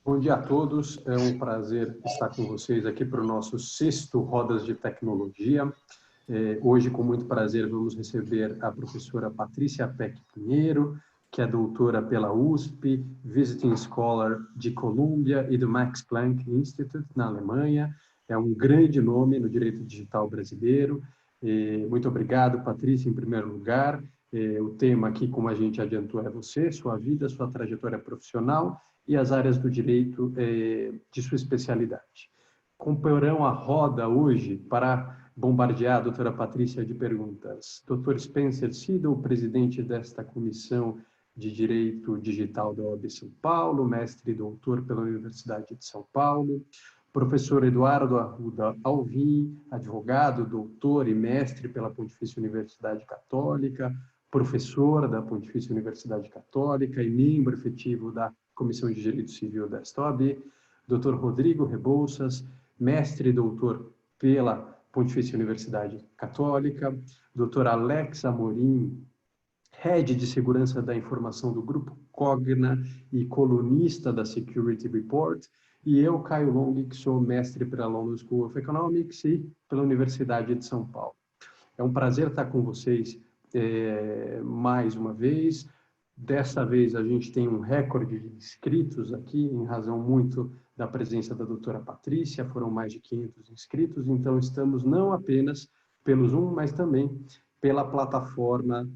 Bom dia a todos, é um prazer estar com vocês aqui para o nosso 6º Rodas de Tecnologia. Hoje, com muito prazer, vamos receber a professora Patrícia Peck Pinheiro, que é doutora pela USP, Visiting Scholar de Colômbia e do Max Planck Institute, na Alemanha. É um grande nome no direito digital brasileiro. Muito obrigado, Patrícia, em primeiro lugar. O tema aqui, como a gente adiantou, é você, sua vida, sua trajetória profissional e as áreas do direito de sua especialidade. Comporão a roda hoje para bombardear a doutora Patrícia de perguntas. Dr. Spencer Siddle, presidente desta comissão de Direito Digital da OAB São Paulo, mestre e doutor pela Universidade de São Paulo. Professor Eduardo Arruda Alvim, advogado, doutor e mestre pela Pontifícia Universidade Católica, professor da Pontifícia Universidade Católica e membro efetivo da Comissão de Direito Civil desta OAB, Dr. Rodrigo Rebouças, mestre e doutor pela Pontifícia Universidade Católica, Dr. Alex Amorim, head de segurança da informação do Grupo Cogna e colunista da Security Report, e eu, Caio Long, que sou mestre pela London School of Economics e pela Universidade de São Paulo. É um prazer estar com vocês mais uma vez. Dessa vez a gente tem um recorde de inscritos aqui, em razão muito da presença da doutora Patrícia, foram mais de 500 inscritos, então estamos não apenas pelo Zoom, mas também pela plataforma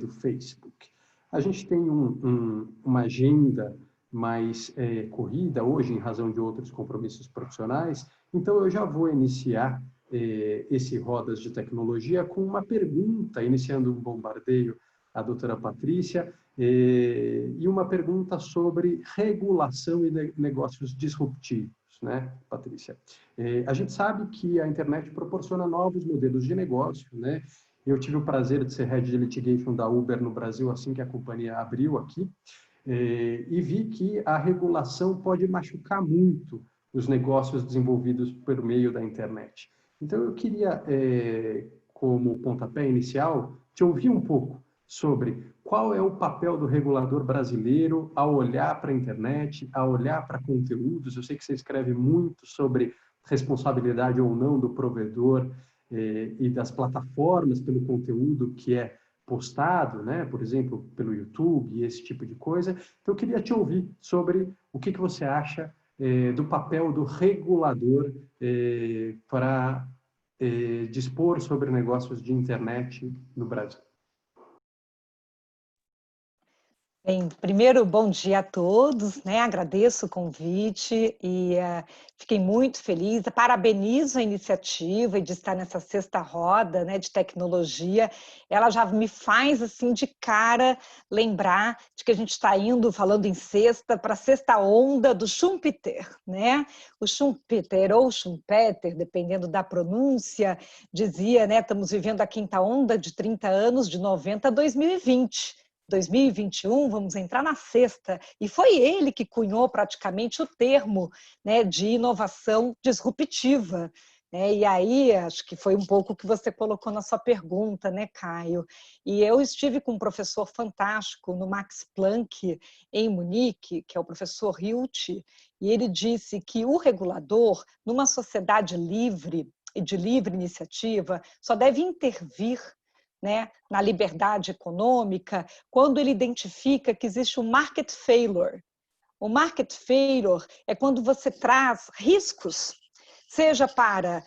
do Facebook. A gente tem uma agenda mais corrida hoje, em razão de outros compromissos profissionais, então eu já vou iniciar esse Rodas de Tecnologia com uma pergunta, iniciando um bombardeio à doutora Patrícia, e uma pergunta sobre regulação e negócios disruptivos, né, Patrícia? A gente sabe que a internet proporciona novos modelos de negócio, né? Eu tive o prazer de ser Head de Litigation da Uber no Brasil assim que a companhia abriu aqui, e vi que a regulação pode machucar muito os negócios desenvolvidos por meio da internet. Então, eu queria, como pontapé inicial, te ouvir um pouco sobre qual é o papel do regulador brasileiro ao olhar para a internet, a olhar para conteúdos. Eu sei que você escreve muito sobre responsabilidade ou não do provedor e das plataformas pelo conteúdo que é postado, né? Por exemplo, pelo YouTube e esse tipo de coisa. Então, eu queria te ouvir sobre o que você acha do papel do regulador para dispor sobre negócios de internet no Brasil. Bem, primeiro, bom dia a todos, né? Agradeço o convite e fiquei muito feliz, parabenizo a iniciativa de estar nessa 6ª roda, né, de tecnologia. Ela já me faz, assim, de cara lembrar de que a gente está indo, falando em sexta, para a 6ª onda do Schumpeter, né? O Schumpeter ou Schumpeter, dependendo da pronúncia, dizia, né, estamos vivendo a 5ª onda de 30 anos, de 90 a 2020. 2021, vamos entrar na 6ª, e foi ele que cunhou praticamente o termo, né, de inovação disruptiva. E aí, acho que foi um pouco o que você colocou na sua pergunta, né, Caio? E eu estive com um professor fantástico no Max Planck, em Munique, que é o professor Hilt, e ele disse que o regulador, numa sociedade livre e de livre iniciativa, só deve intervir, né, na liberdade econômica, quando ele identifica que existe um market failure. O market failure é quando você traz riscos, seja para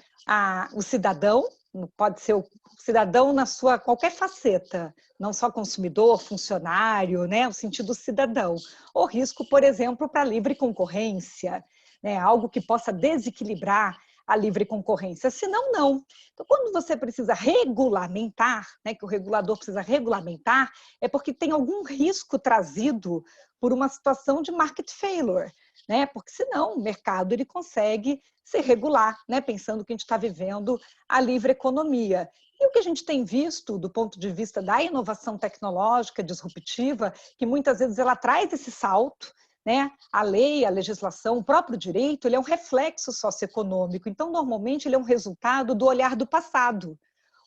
o cidadão, pode ser o cidadão na sua qualquer faceta, não só consumidor, funcionário, né, o sentido cidadão, ou risco, por exemplo, para a livre concorrência, né, algo que possa desequilibrar a livre concorrência, senão não. Então, quando você precisa regulamentar, né, que o regulador precisa regulamentar, é porque tem algum risco trazido por uma situação de market failure, né? Porque senão o mercado ele consegue se regular, né? Pensando que a gente está vivendo a livre economia. E o que a gente tem visto do ponto de vista da inovação tecnológica disruptiva, que muitas vezes ela traz esse salto, né? A lei, a legislação, o próprio direito, ele é um reflexo socioeconômico. Então, normalmente, ele é um resultado do olhar do passado.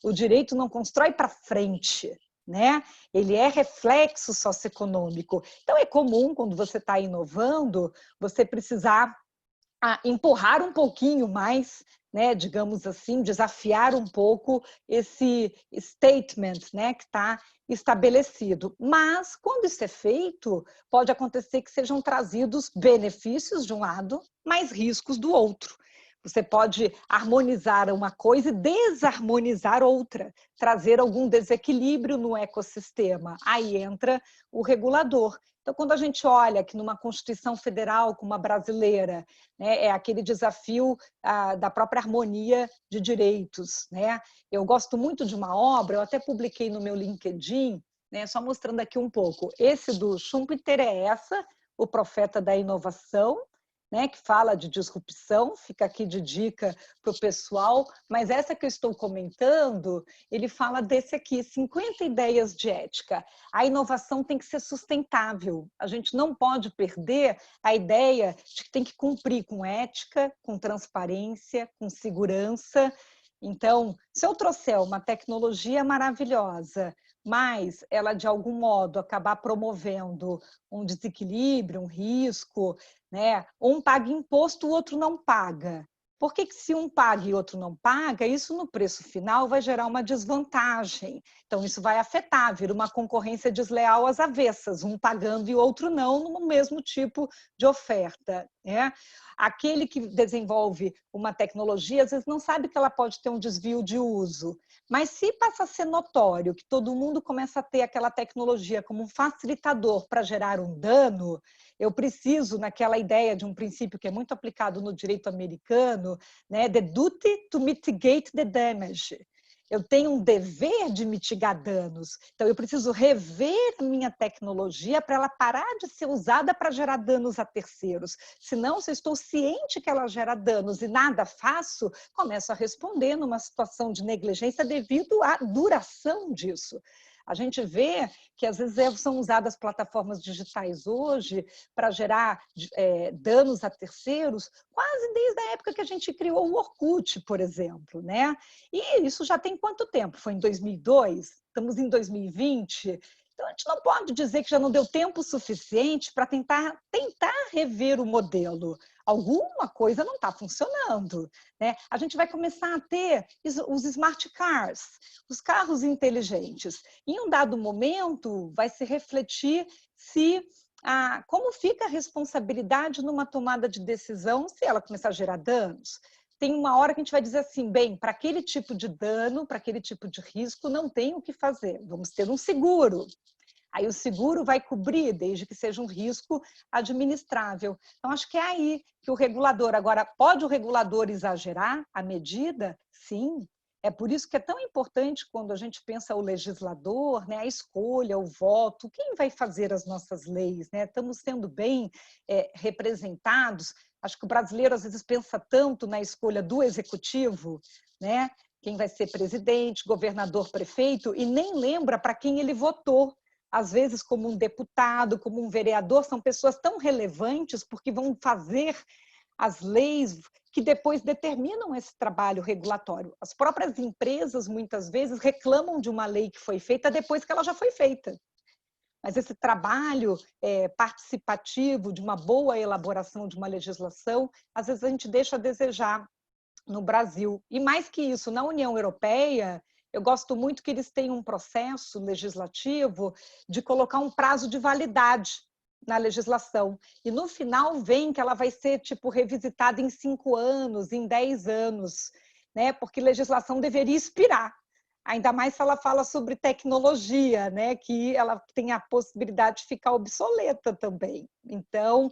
O direito não constrói para frente, né? Ele é reflexo socioeconômico. Então, é comum, quando você está inovando, você precisar empurrar um pouquinho mais, né, digamos assim, desafiar um pouco esse statement, né, que está estabelecido. Mas, quando isso é feito, pode acontecer que sejam trazidos benefícios de um lado, mas riscos do outro. Você pode harmonizar uma coisa e desarmonizar outra, trazer algum desequilíbrio no ecossistema. Aí entra o regulador. Então, quando a gente olha que numa Constituição Federal como a brasileira, né, é aquele desafio da própria harmonia de direitos, né? Eu gosto muito de uma obra, eu até publiquei no meu LinkedIn, né, só mostrando aqui um pouco. Esse do Schumpeter é essa, o profeta da inovação, né, que fala de disrupção, fica aqui de dica para o pessoal, mas essa que eu estou comentando, ele fala desse aqui, 50 ideias de ética. A inovação tem que ser sustentável, a gente não pode perder a ideia de que tem que cumprir com ética, com transparência, com segurança. Então, se eu trouxer uma tecnologia maravilhosa, mas ela de algum modo acabar promovendo um desequilíbrio, um risco, né? Um paga imposto, o outro não paga. Por que se um paga e o outro não paga, isso no preço final vai gerar uma desvantagem. Então, isso vai afetar, vira uma concorrência desleal às avessas, um pagando e o outro não, no mesmo tipo de oferta, né? Aquele que desenvolve uma tecnologia, às vezes não sabe que ela pode ter um desvio de uso, mas se passa a ser notório que todo mundo começa a ter aquela tecnologia como um facilitador para gerar um dano, eu preciso, naquela ideia de um princípio que é muito aplicado no direito americano, né, the duty to mitigate the damage. Eu tenho um dever de mitigar danos. Então, eu preciso rever a minha tecnologia para ela parar de ser usada para gerar danos a terceiros. Senão, se eu estou ciente que ela gera danos e nada faço, começo a responder numa situação de negligência devido à duração disso. A gente vê que às vezes são usadas plataformas digitais hoje para gerar danos a terceiros, quase desde a época que a gente criou o Orkut, por exemplo, né? E isso já tem quanto tempo? Foi em 2002? Estamos em 2020? Então, a gente não pode dizer que já não deu tempo suficiente para tentar rever o modelo. Alguma coisa não está funcionando, né? A gente vai começar a ter os smart cars, os carros inteligentes. Em um dado momento, vai se refletir como fica a responsabilidade numa tomada de decisão se ela começar a gerar danos. Tem uma hora que a gente vai dizer assim, bem, para aquele tipo de dano, para aquele tipo de risco, não tem o que fazer, vamos ter um seguro. Aí o seguro vai cobrir, desde que seja um risco administrável. Então, acho que é aí que o regulador... Agora, pode o regulador exagerar a medida? Sim. É por isso que é tão importante, quando a gente pensa o legislador, né, a escolha, o voto, quem vai fazer as nossas leis, né? Estamos sendo bem representados. Acho que o brasileiro, às vezes, pensa tanto na escolha do executivo, né? Quem vai ser presidente, governador, prefeito, e nem lembra para quem ele votou. Às vezes, como um deputado, como um vereador, são pessoas tão relevantes porque vão fazer as leis que depois determinam esse trabalho regulatório. As próprias empresas, muitas vezes, reclamam de uma lei que foi feita depois que ela já foi feita. Mas esse trabalho participativo, de uma boa elaboração de uma legislação, às vezes a gente deixa a desejar no Brasil. E mais que isso, na União Europeia, eu gosto muito que eles têm um processo legislativo de colocar um prazo de validade na legislação. E no final vem que ela vai ser tipo revisitada em 5 anos, em 10 anos, né? Porque legislação deveria expirar. Ainda mais se ela fala sobre tecnologia, né? Que ela tem a possibilidade de ficar obsoleta também. Então,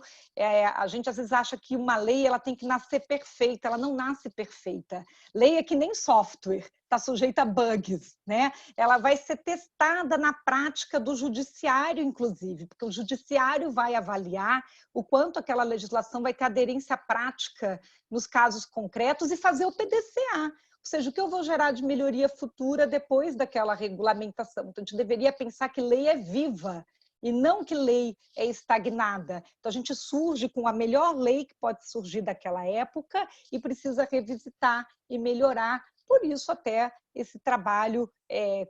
a gente às vezes acha que uma lei ela tem que nascer perfeita, ela não nasce perfeita. Lei é que nem software, está sujeita a bugs, né? Ela vai ser testada na prática do judiciário, inclusive, porque o judiciário vai avaliar o quanto aquela legislação vai ter aderência prática nos casos concretos e fazer o PDCA. Ou seja, o que eu vou gerar de melhoria futura depois daquela regulamentação. Então, a gente deveria pensar que lei é viva e não que lei é estagnada. Então, a gente surge com a melhor lei que pode surgir daquela época e precisa revisitar e melhorar, por isso até esse trabalho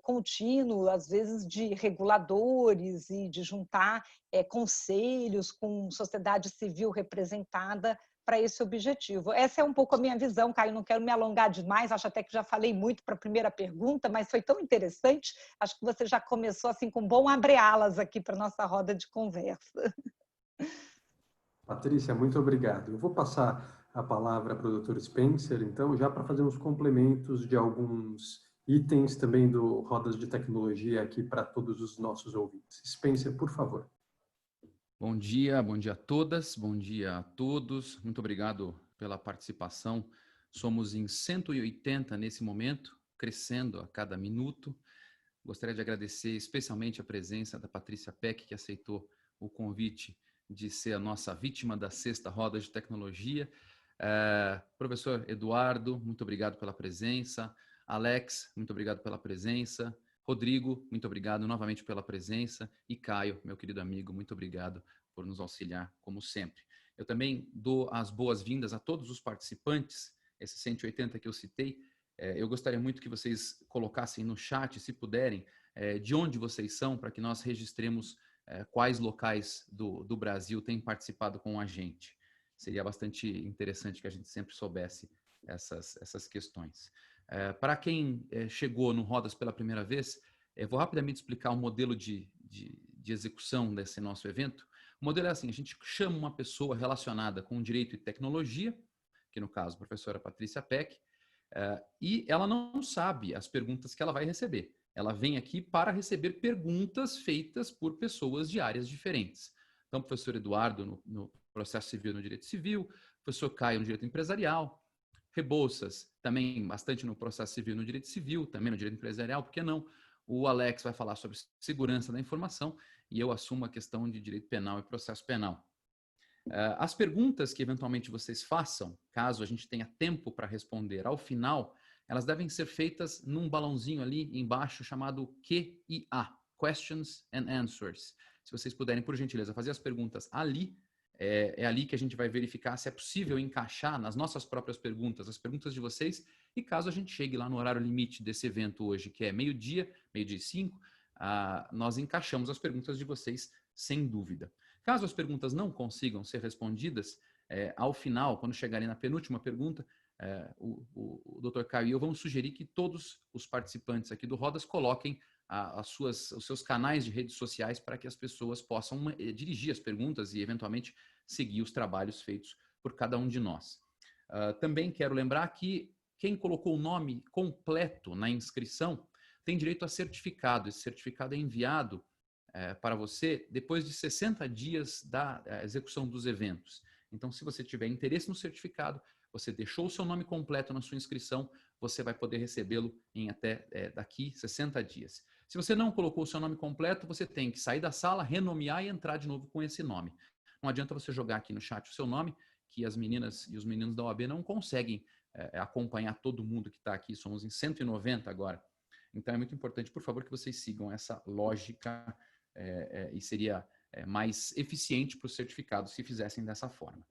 contínuo, às vezes de reguladores e de juntar conselhos com sociedade civil representada para esse objetivo. Essa é um pouco a minha visão, Caio, não quero me alongar demais, acho até que já falei muito para a primeira pergunta, mas foi tão interessante, acho que você já começou assim com bom abre-alas aqui para a nossa roda de conversa. Patrícia, muito obrigado. Eu vou passar a palavra para o Dr. Spencer, então, já para fazer uns complementos de alguns itens também do Rodas de Tecnologia aqui para todos os nossos ouvintes. Spencer, por favor. Bom dia a todas, bom dia a todos. Muito obrigado pela participação. Somos em 180 nesse momento, crescendo a cada minuto. Gostaria de agradecer especialmente a presença da Patrícia Peck, que aceitou o convite de ser a nossa vítima da sexta roda de tecnologia. Professor Eduardo, muito obrigado pela presença. Alex, muito obrigado pela presença. Rodrigo, muito obrigado novamente pela presença. E Caio, meu querido amigo, muito obrigado por nos auxiliar, como sempre. Eu também dou as boas-vindas a todos os participantes, esses 180 que eu citei. Eu gostaria muito que vocês colocassem no chat, se puderem, de onde vocês são, para que nós registremos quais locais do Brasil têm participado com a gente. Seria bastante interessante que a gente sempre soubesse essas questões. Para quem chegou no Rodas pela primeira vez, vou rapidamente explicar o modelo de execução desse nosso evento. O modelo é assim, a gente chama uma pessoa relacionada com direito e tecnologia, que no caso a professora Patrícia Peck, e ela não sabe as perguntas que ela vai receber. Ela vem aqui para receber perguntas feitas por pessoas de áreas diferentes. Então, o professor Eduardo no processo civil no direito civil, o professor Caio no direito empresarial, Rebouças também bastante no processo civil no direito civil, também no direito empresarial, por que não? O Alex vai falar sobre segurança da informação e eu assumo a questão de direito penal e processo penal. As perguntas que eventualmente vocês façam, caso a gente tenha tempo para responder ao final, elas devem ser feitas num balãozinho ali embaixo chamado QIA, Questions and Answers. Se vocês puderem, por gentileza, fazer as perguntas ali, é ali que a gente vai verificar se é possível encaixar nas nossas próprias perguntas, as perguntas de vocês, e caso a gente chegue lá no horário limite desse evento hoje, que é meio-dia e 5, nós encaixamos as perguntas de vocês sem dúvida. Caso as perguntas não consigam ser respondidas, ao final, quando chegarem na penúltima pergunta, o Dr. Caio e eu vamos sugerir que todos os participantes aqui do Rodas coloquem os seus canais de redes sociais para que as pessoas possam dirigir as perguntas e, eventualmente, seguir os trabalhos feitos por cada um de nós. Também quero lembrar que quem colocou o nome completo na inscrição tem direito a certificado. Esse certificado é enviado para você depois de 60 dias da execução dos eventos. Então, se você tiver interesse no certificado, você deixou o seu nome completo na sua inscrição, você vai poder recebê-lo em até daqui 60 dias. Se você não colocou o seu nome completo, você tem que sair da sala, renomear e entrar de novo com esse nome. Não adianta você jogar aqui no chat o seu nome, que as meninas e os meninos da OAB não conseguem acompanhar todo mundo que está aqui. Somos em 190 agora. Então, é muito importante, por favor, que vocês sigam essa lógica e seria mais eficiente para o certificado se fizessem dessa forma.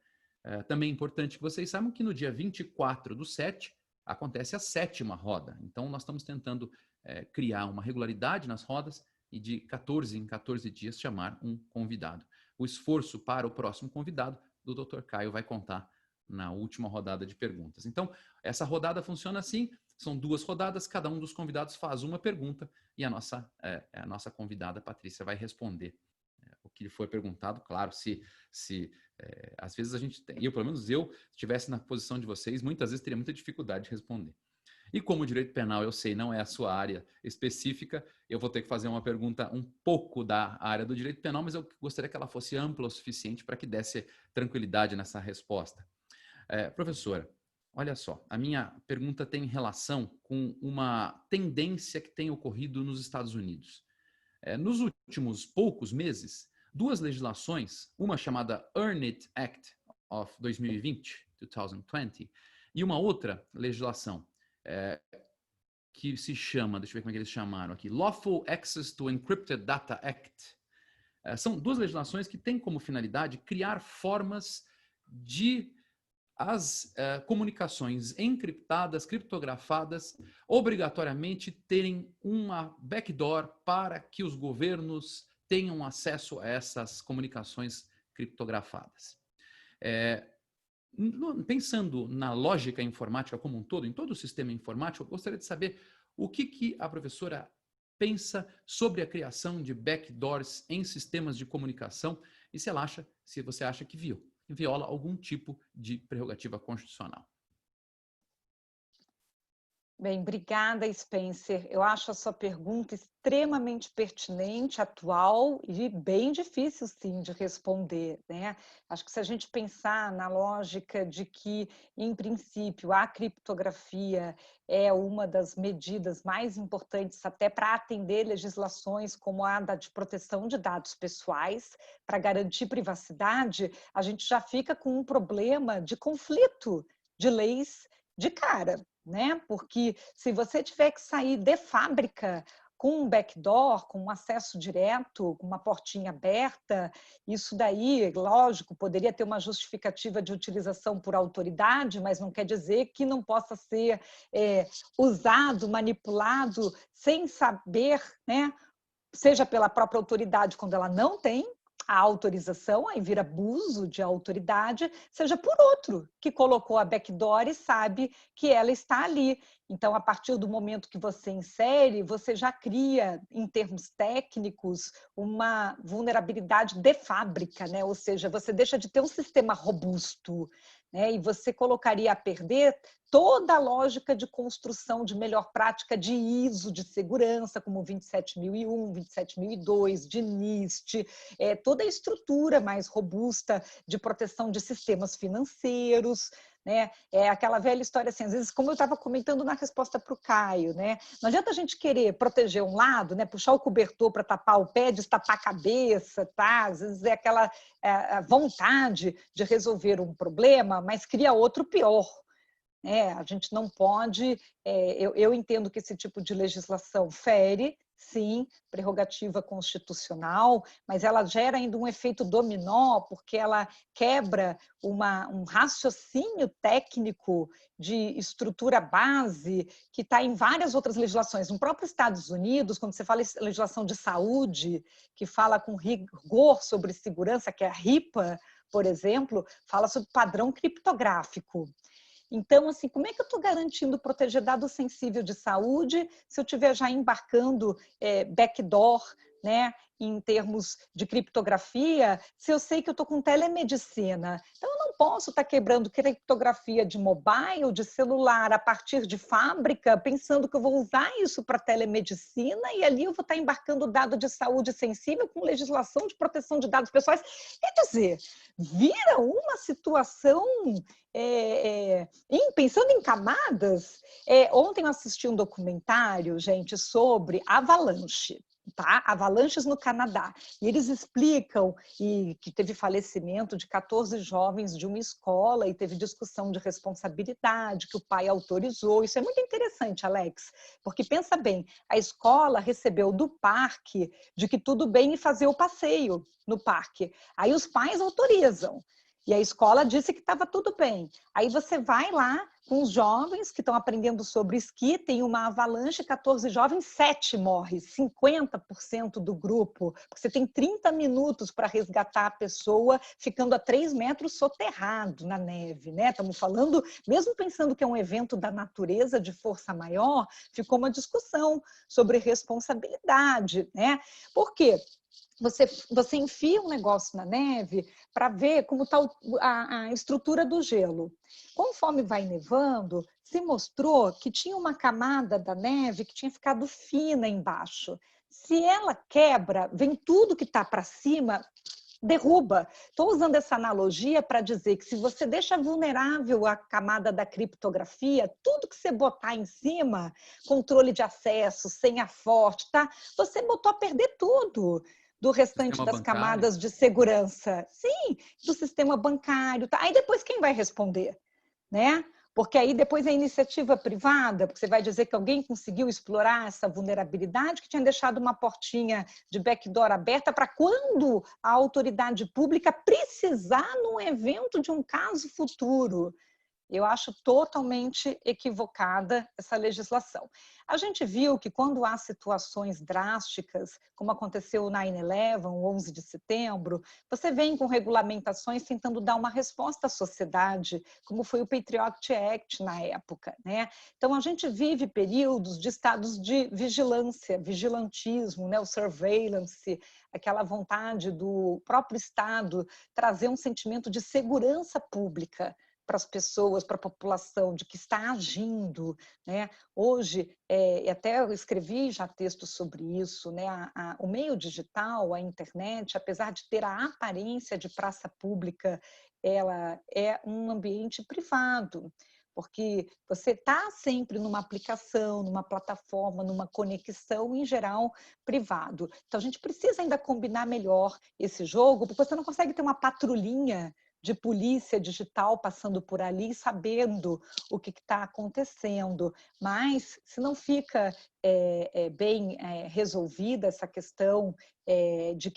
Também é importante que vocês saibam que no dia 24/7 acontece a 7ª roda. Então, nós estamos tentando criar uma regularidade nas rodas e de 14 em 14 dias chamar um convidado. O esforço para o próximo convidado do Dr. Caio vai contar na última rodada de perguntas. Então, essa rodada funciona assim, são 2 rodadas, cada um dos convidados faz uma pergunta e a nossa convidada, Patrícia, vai responder o que lhe foi perguntado. Claro, às vezes a gente tem, pelo menos eu, se estivesse na posição de vocês, muitas vezes teria muita dificuldade de responder. E como o direito penal, eu sei, não é a sua área específica, eu vou ter que fazer uma pergunta um pouco da área do direito penal, mas eu gostaria que ela fosse ampla o suficiente para que desse tranquilidade nessa resposta. Professora, olha só, a minha pergunta tem relação com uma tendência que tem ocorrido nos Estados Unidos. Nos últimos poucos meses, 2 legislações, uma chamada Earn It Act of 2020, e uma outra legislação que se chama, deixa eu ver como é que eles chamaram aqui, Lawful Access to Encrypted Data Act. São 2 legislações que têm como finalidade criar formas de as comunicações encriptadas, criptografadas, obrigatoriamente terem uma backdoor para que os governos tenham acesso a essas comunicações criptografadas. Pensando na lógica informática como um todo, em todo o sistema informático, eu gostaria de saber o que a professora pensa sobre a criação de backdoors em sistemas de comunicação e se você acha que viola algum tipo de prerrogativa constitucional. Bem, obrigada, Spencer. Eu acho a sua pergunta extremamente pertinente, atual e bem difícil, sim, de responder, né? Acho que se a gente pensar na lógica de que, em princípio, a criptografia é uma das medidas mais importantes até para atender legislações como a da de proteção de dados pessoais, para garantir privacidade, a gente já fica com um problema de conflito de leis de cara, né? Porque se você tiver que sair de fábrica com um backdoor, com um acesso direto, com uma portinha aberta, isso daí, lógico, poderia ter uma justificativa de utilização por autoridade, mas não quer dizer que não possa ser usado, manipulado, sem saber, né? Seja pela própria autoridade quando ela não tem a autorização, aí vira abuso de autoridade, seja por outro que colocou a backdoor e sabe que ela está ali. Então, a partir do momento que você insere, você já cria, em termos técnicos, uma vulnerabilidade de fábrica, né? Ou seja, você deixa de ter um sistema robusto, né? E você colocaria a perder toda a lógica de construção de melhor prática de ISO, de segurança, como 27001, 27002, de NIST, toda a estrutura mais robusta de proteção de sistemas financeiros, né? É aquela velha história assim, às vezes, como eu estava comentando na resposta para o Caio, né? Não adianta a gente querer proteger um lado, né? Puxar o cobertor para tapar o pé, destapar a cabeça, tá? Às vezes é aquela vontade de resolver um problema, mas cria outro pior. A gente não pode, eu entendo que esse tipo de legislação fere, sim, prerrogativa constitucional, mas ela gera ainda um efeito dominó, porque ela quebra um raciocínio técnico de estrutura base que está em várias outras legislações. No próprio Estados Unidos, quando você fala em legislação de saúde, que fala com rigor sobre segurança, que é a HIPAA, por exemplo, fala sobre padrão criptográfico. Então, assim, como é que eu estou garantindo proteger dado sensível de saúde se eu estiver já embarcando backdoor, né, em termos de criptografia, se eu sei que eu estou com telemedicina? Então, eu não posso estar quebrando criptografia de mobile, de celular, a partir de fábrica, pensando que eu vou usar isso para telemedicina e ali eu vou estar embarcando dado de saúde sensível com legislação de proteção de dados pessoais. Quer dizer, vira uma situação... pensando em camadas, ontem eu assisti um documentário, gente, sobre avalanche, tá? Avalanches no Canadá. E eles explicam que teve falecimento de 14 jovens de uma escola e teve discussão de responsabilidade, que o pai autorizou. Isso é muito interessante, Alex, porque pensa bem, a escola recebeu do parque de que tudo bem em fazer o passeio no parque. Aí os pais autorizam. E a escola disse que estava tudo bem. Aí você vai lá com os jovens que estão aprendendo sobre esqui, tem uma avalanche, 14 jovens, 7 morrem, 50% do grupo. Porque você tem 30 minutos para resgatar a pessoa ficando a 3 metros soterrado na neve, né? Estamos falando, mesmo pensando que é um evento da natureza de força maior, ficou uma discussão sobre responsabilidade, né? Por quê? Você enfia um negócio na neve para ver como está a estrutura do gelo. Conforme vai nevando, se mostrou que tinha uma camada da neve que tinha ficado fina embaixo. Se ela quebra, vem tudo que está para cima, derruba. Estou usando essa analogia para dizer que se você deixa vulnerável a camada da criptografia, tudo que você botar em cima, controle de acesso, senha forte, tá? Você botou a perder tudo do restante das camadas de segurança. Sim, do sistema bancário. Tá? Aí depois quem vai responder? Né? Porque aí depois é iniciativa privada, porque você vai dizer que alguém conseguiu explorar essa vulnerabilidade, que tinha deixado uma portinha de backdoor aberta para quando a autoridade pública precisar num evento de um caso futuro. Eu acho totalmente equivocada essa legislação. A gente viu que quando há situações drásticas, como aconteceu o 9/11, o 11 de setembro, você vem com regulamentações tentando dar uma resposta à sociedade, como foi o Patriot Act na época, né? Então, a gente vive períodos de estados de vigilância, vigilantismo, né? O surveillance, aquela vontade do próprio Estado trazer um sentimento de segurança pública para as pessoas, para a população, de que está agindo, né? Hoje, até eu escrevi já textos sobre isso, né? O meio digital, a internet, apesar de ter a aparência de praça pública, ela é um ambiente privado, porque você está sempre numa aplicação, numa plataforma, numa conexão, em geral, privado. Então, a gente precisa ainda combinar melhor esse jogo, porque você não consegue ter uma patrulhinha de polícia digital passando por ali, sabendo o que está acontecendo. Mas, se não fica bem resolvida essa questão de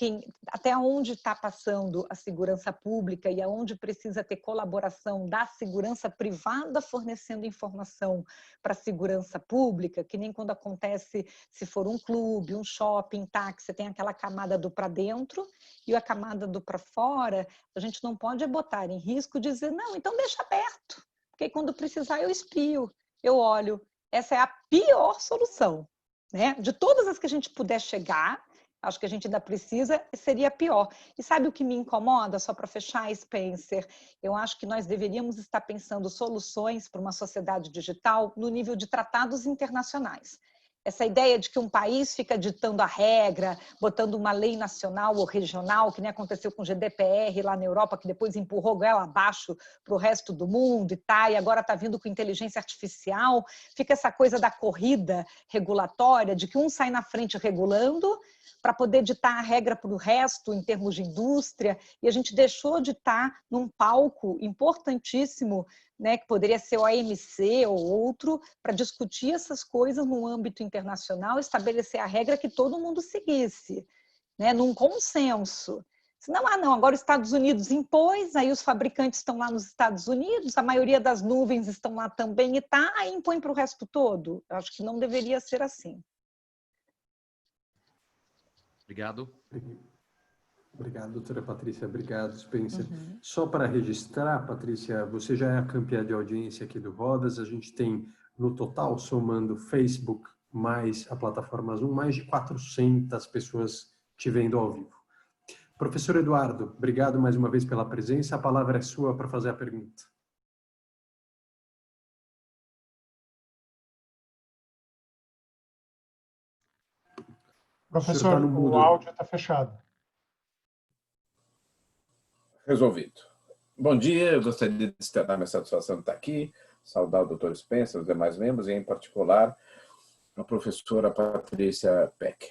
até onde está passando a segurança pública e aonde precisa ter colaboração da segurança privada fornecendo informação para a segurança pública, que nem quando acontece se for um clube, um shopping, táxi, você tem aquela camada do para dentro e a camada do para fora, a gente não pode botar em risco dizer, não, então deixa aberto, porque quando precisar eu espio, eu olho. Essa é a pior solução, né? De todas as que a gente puder chegar, acho que a gente ainda precisa, seria pior. E sabe o que me incomoda, só para fechar, Spencer? Eu acho que nós deveríamos estar pensando soluções para uma sociedade digital no nível de tratados internacionais. Essa ideia de que um país fica ditando a regra, botando uma lei nacional ou regional, que nem aconteceu com o GDPR lá na Europa, que depois empurrou goela abaixo para o resto do mundo e agora está vindo com inteligência artificial. Fica essa coisa da corrida regulatória, de que um sai na frente regulando para poder ditar a regra para o resto em termos de indústria, e a gente deixou de estar num palco importantíssimo, né, que poderia ser o OMC ou outro, para discutir essas coisas no âmbito internacional, estabelecer a regra que todo mundo seguisse, né, num consenso. Senão, não, agora os Estados Unidos impôs, aí os fabricantes estão lá nos Estados Unidos, a maioria das nuvens estão lá também e aí impõe para o resto todo. Eu acho que não deveria ser assim. Obrigado. Obrigado, doutora Patrícia. Obrigado, Spencer. Só para registrar, Patrícia, você já é a campeã de audiência aqui do Rodas. A gente tem, no total, somando Facebook mais a plataforma Zoom, mais de 400 pessoas te vendo ao vivo. Professor Eduardo, obrigado mais uma vez pela presença. A palavra é sua para fazer a pergunta. Professor, o áudio está fechado. Resolvido. Bom dia, eu gostaria de externar minha satisfação de estar aqui, saudar o doutor Spencer, os demais membros, e em particular a professora Patrícia Peck.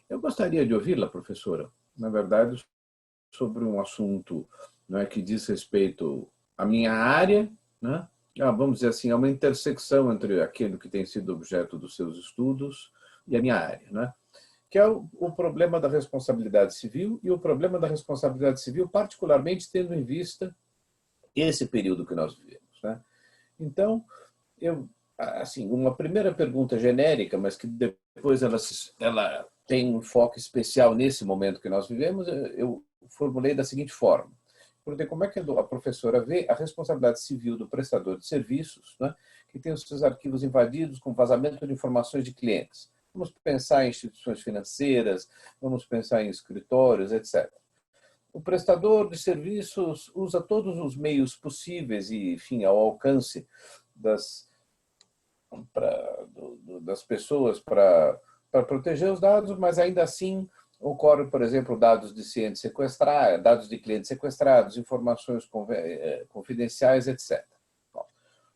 Eu gostaria de ouvi-la, professora, na verdade, sobre um assunto, né, que diz respeito à minha área, né? Vamos dizer assim, é uma intersecção entre aquilo que tem sido objeto dos seus estudos e a minha área, né? Que é o problema da responsabilidade civil, e o problema da responsabilidade civil, particularmente tendo em vista esse período que nós vivemos, né? Então, assim, uma primeira pergunta genérica, mas que depois ela tem um foco especial nesse momento que nós vivemos, eu formulei da seguinte forma. Porque como é que a professora vê a responsabilidade civil do prestador de serviços, né, que tem os seus arquivos invadidos com vazamento de informações de clientes? Vamos pensar em instituições financeiras, vamos pensar em escritórios, etc. O prestador de serviços usa todos os meios possíveis e, enfim, ao alcance das pessoas para proteger os dados, mas ainda assim ocorre, por exemplo, dados de clientes sequestrados, informações confidenciais, etc.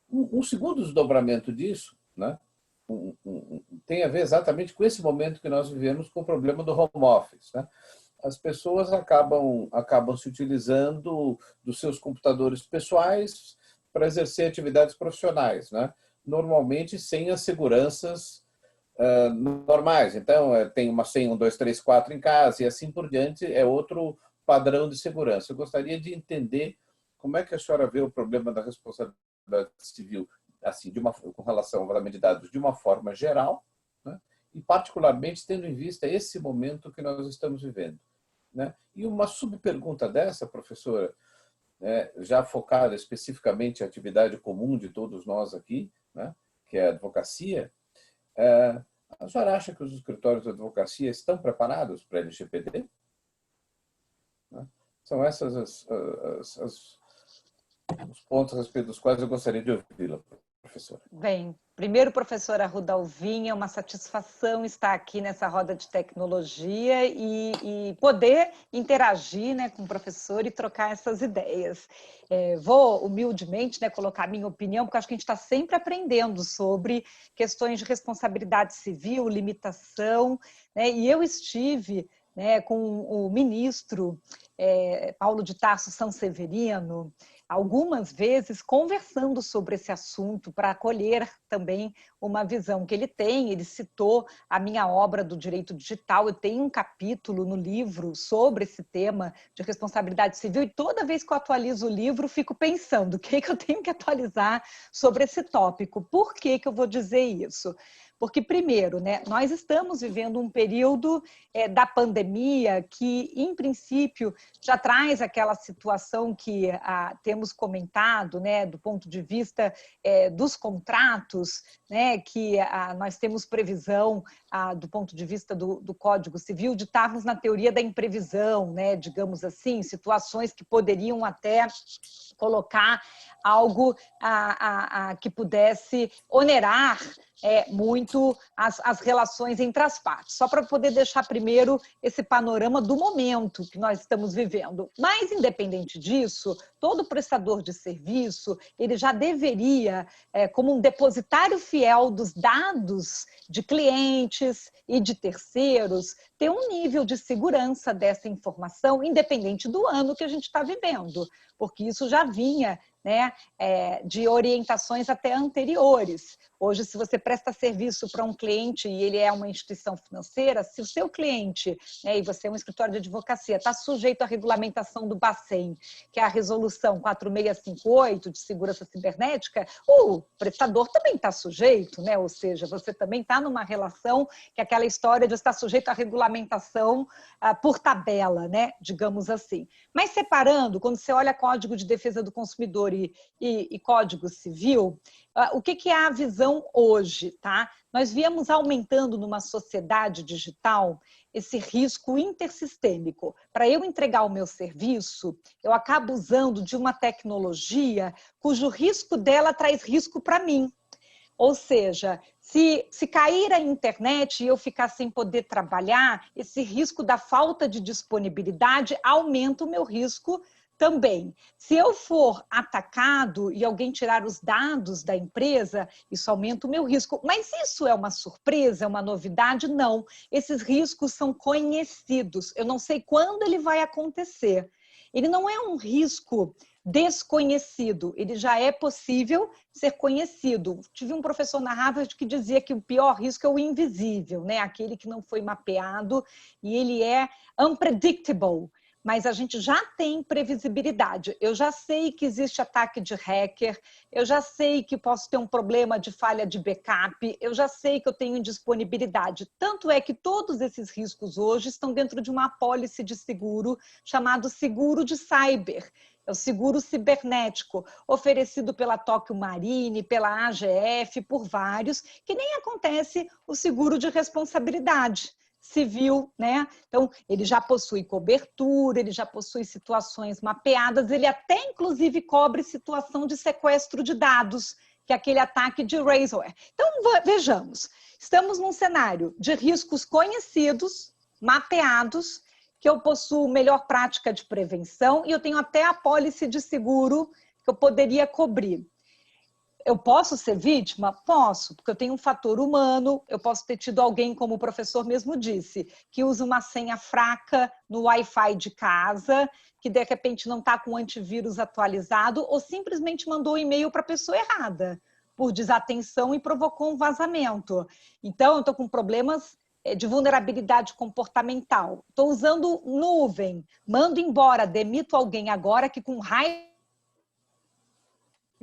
Um segundo desdobramento disso, né, tem a ver exatamente com esse momento que nós vivemos, com o problema do home office, né? As pessoas acabam se utilizando dos seus computadores pessoais para exercer atividades profissionais, né? Normalmente sem as seguranças normais. Então, tem uma senha 1, 2, 3, 4 em casa e assim por diante, é outro padrão de segurança. Eu gostaria de entender como é que a senhora vê o problema da responsabilidade civil, assim, com relação ao vazamento de dados de uma forma geral, né? E particularmente tendo em vista esse momento que nós estamos vivendo, né? E uma subpergunta dessa, professora, já focada especificamente em atividade comum de todos nós aqui, né? Que é a advocacia, a senhora acha que os escritórios de advocacia estão preparados para a LGPD? São essas os pontos a respeito dos quais eu gostaria de ouvi-la, professora. Bem, primeiro, professora Rudalvinha, é uma satisfação estar aqui nessa roda de tecnologia e poder interagir, né, com o professor e trocar essas ideias. Vou, humildemente, né, colocar a minha opinião, porque acho que a gente está sempre aprendendo sobre questões de responsabilidade civil, limitação, né, e eu estive, né, com o ministro Paulo de Tarso Sanseverino, algumas vezes conversando sobre esse assunto para acolher também uma visão que ele tem. Ele citou a minha obra do direito digital, eu tenho um capítulo no livro sobre esse tema de responsabilidade civil e toda vez que eu atualizo o livro fico pensando o que eu tenho que atualizar sobre esse tópico. Por que eu vou dizer isso? Porque, primeiro, né, nós estamos vivendo um período da pandemia que, em princípio, já traz aquela situação que temos comentado, né, do ponto de vista dos contratos, né, que nós temos previsão, do ponto de vista do Código Civil, de estarmos na teoria da imprevisão, né, digamos assim, situações que poderiam até colocar algo que pudesse onerar muito as relações entre as partes. Só para poder deixar primeiro esse panorama do momento que nós estamos vivendo. Mas, independente disso, todo prestador de serviço, ele já deveria, como um depositário fiel dos dados de clientes e de terceiros, ter um nível de segurança dessa informação, independente do ano que a gente está vivendo, porque isso já vinha, né, de orientações até anteriores. Hoje, se você presta serviço para um cliente e ele é uma instituição financeira, se o seu cliente, né, e você é um escritório de advocacia, está sujeito à regulamentação do Bacen, que é a resolução 4658 de segurança cibernética, o prestador também está sujeito, né? Ou seja, você também está numa relação que é aquela história de estar sujeito à regulamentação por tabela, né, digamos assim. Mas separando, quando você olha Código de Defesa do Consumidor e Código Civil, o que é a visão hoje, tá? Nós viemos aumentando numa sociedade digital esse risco intersistêmico. Para eu entregar o meu serviço, eu acabo usando de uma tecnologia cujo risco dela traz risco para mim. Ou seja, se cair a internet e eu ficar sem poder trabalhar, esse risco da falta de disponibilidade aumenta o meu risco também. Se eu for atacado e alguém tirar os dados da empresa, isso aumenta o meu risco. Mas isso é uma surpresa, é uma novidade? Não. Esses riscos são conhecidos. Eu não sei quando ele vai acontecer. Ele não é um risco desconhecido, ele já é possível ser conhecido. Tive um professor na Harvard que dizia que o pior risco é o invisível, né? Aquele que não foi mapeado e ele é unpredictable. Mas a gente já tem previsibilidade. Eu já sei que existe ataque de hacker, eu já sei que posso ter um problema de falha de backup, eu já sei que eu tenho indisponibilidade. Tanto é que todos esses riscos hoje estão dentro de uma apólice de seguro chamado seguro de cyber. É o seguro cibernético, oferecido pela Tóquio Marine, pela AGF, por vários, que nem acontece o seguro de responsabilidade civil, né? Então, ele já possui cobertura, ele já possui situações mapeadas, ele até, inclusive, cobre situação de sequestro de dados, que é aquele ataque de ransomware. Então, vejamos, estamos num cenário de riscos conhecidos, mapeados, que eu possuo melhor prática de prevenção e eu tenho até a apólice de seguro que eu poderia cobrir. Eu posso ser vítima? Posso, porque eu tenho um fator humano, eu posso ter tido alguém, como o professor mesmo disse, que usa uma senha fraca no Wi-Fi de casa, que de repente não está com o antivírus atualizado ou simplesmente mandou um e-mail para a pessoa errada, por desatenção e provocou um vazamento. Então, eu estou com problemas de vulnerabilidade comportamental. Estou usando nuvem, mando embora, demito alguém agora que com raiva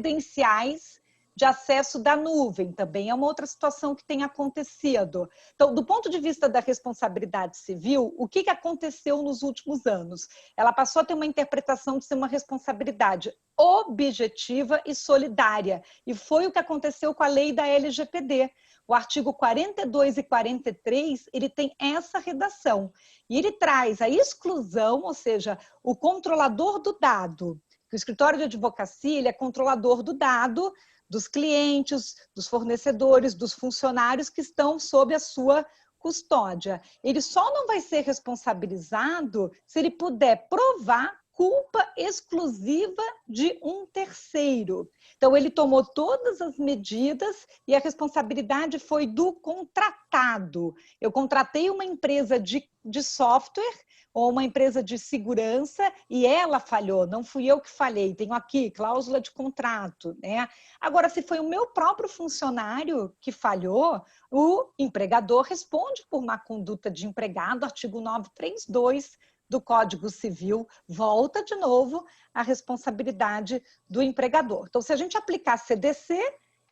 credenciais de acesso da nuvem, também é uma outra situação que tem acontecido. Então, do ponto de vista da responsabilidade civil, o que aconteceu nos últimos anos? Ela passou a ter uma interpretação de ser uma responsabilidade objetiva e solidária, e foi o que aconteceu com a lei da LGPD. O artigo 42 e 43, ele tem essa redação, e ele traz a exclusão, ou seja, o controlador do dado. O escritório de advocacia, ele é controlador do dado, dos clientes, dos fornecedores, dos funcionários que estão sob a sua custódia. Ele só não vai ser responsabilizado se ele puder provar culpa exclusiva de um terceiro. Então, ele tomou todas as medidas e a responsabilidade foi do contratado. Eu contratei uma empresa de software ou uma empresa de segurança e ela falhou, não fui eu que falhei, tenho aqui cláusula de contrato, né? Agora, se foi o meu próprio funcionário que falhou, o empregador responde por má conduta de empregado, artigo 932 do Código Civil, volta de novo a responsabilidade do empregador. Então, se a gente aplicar CDC,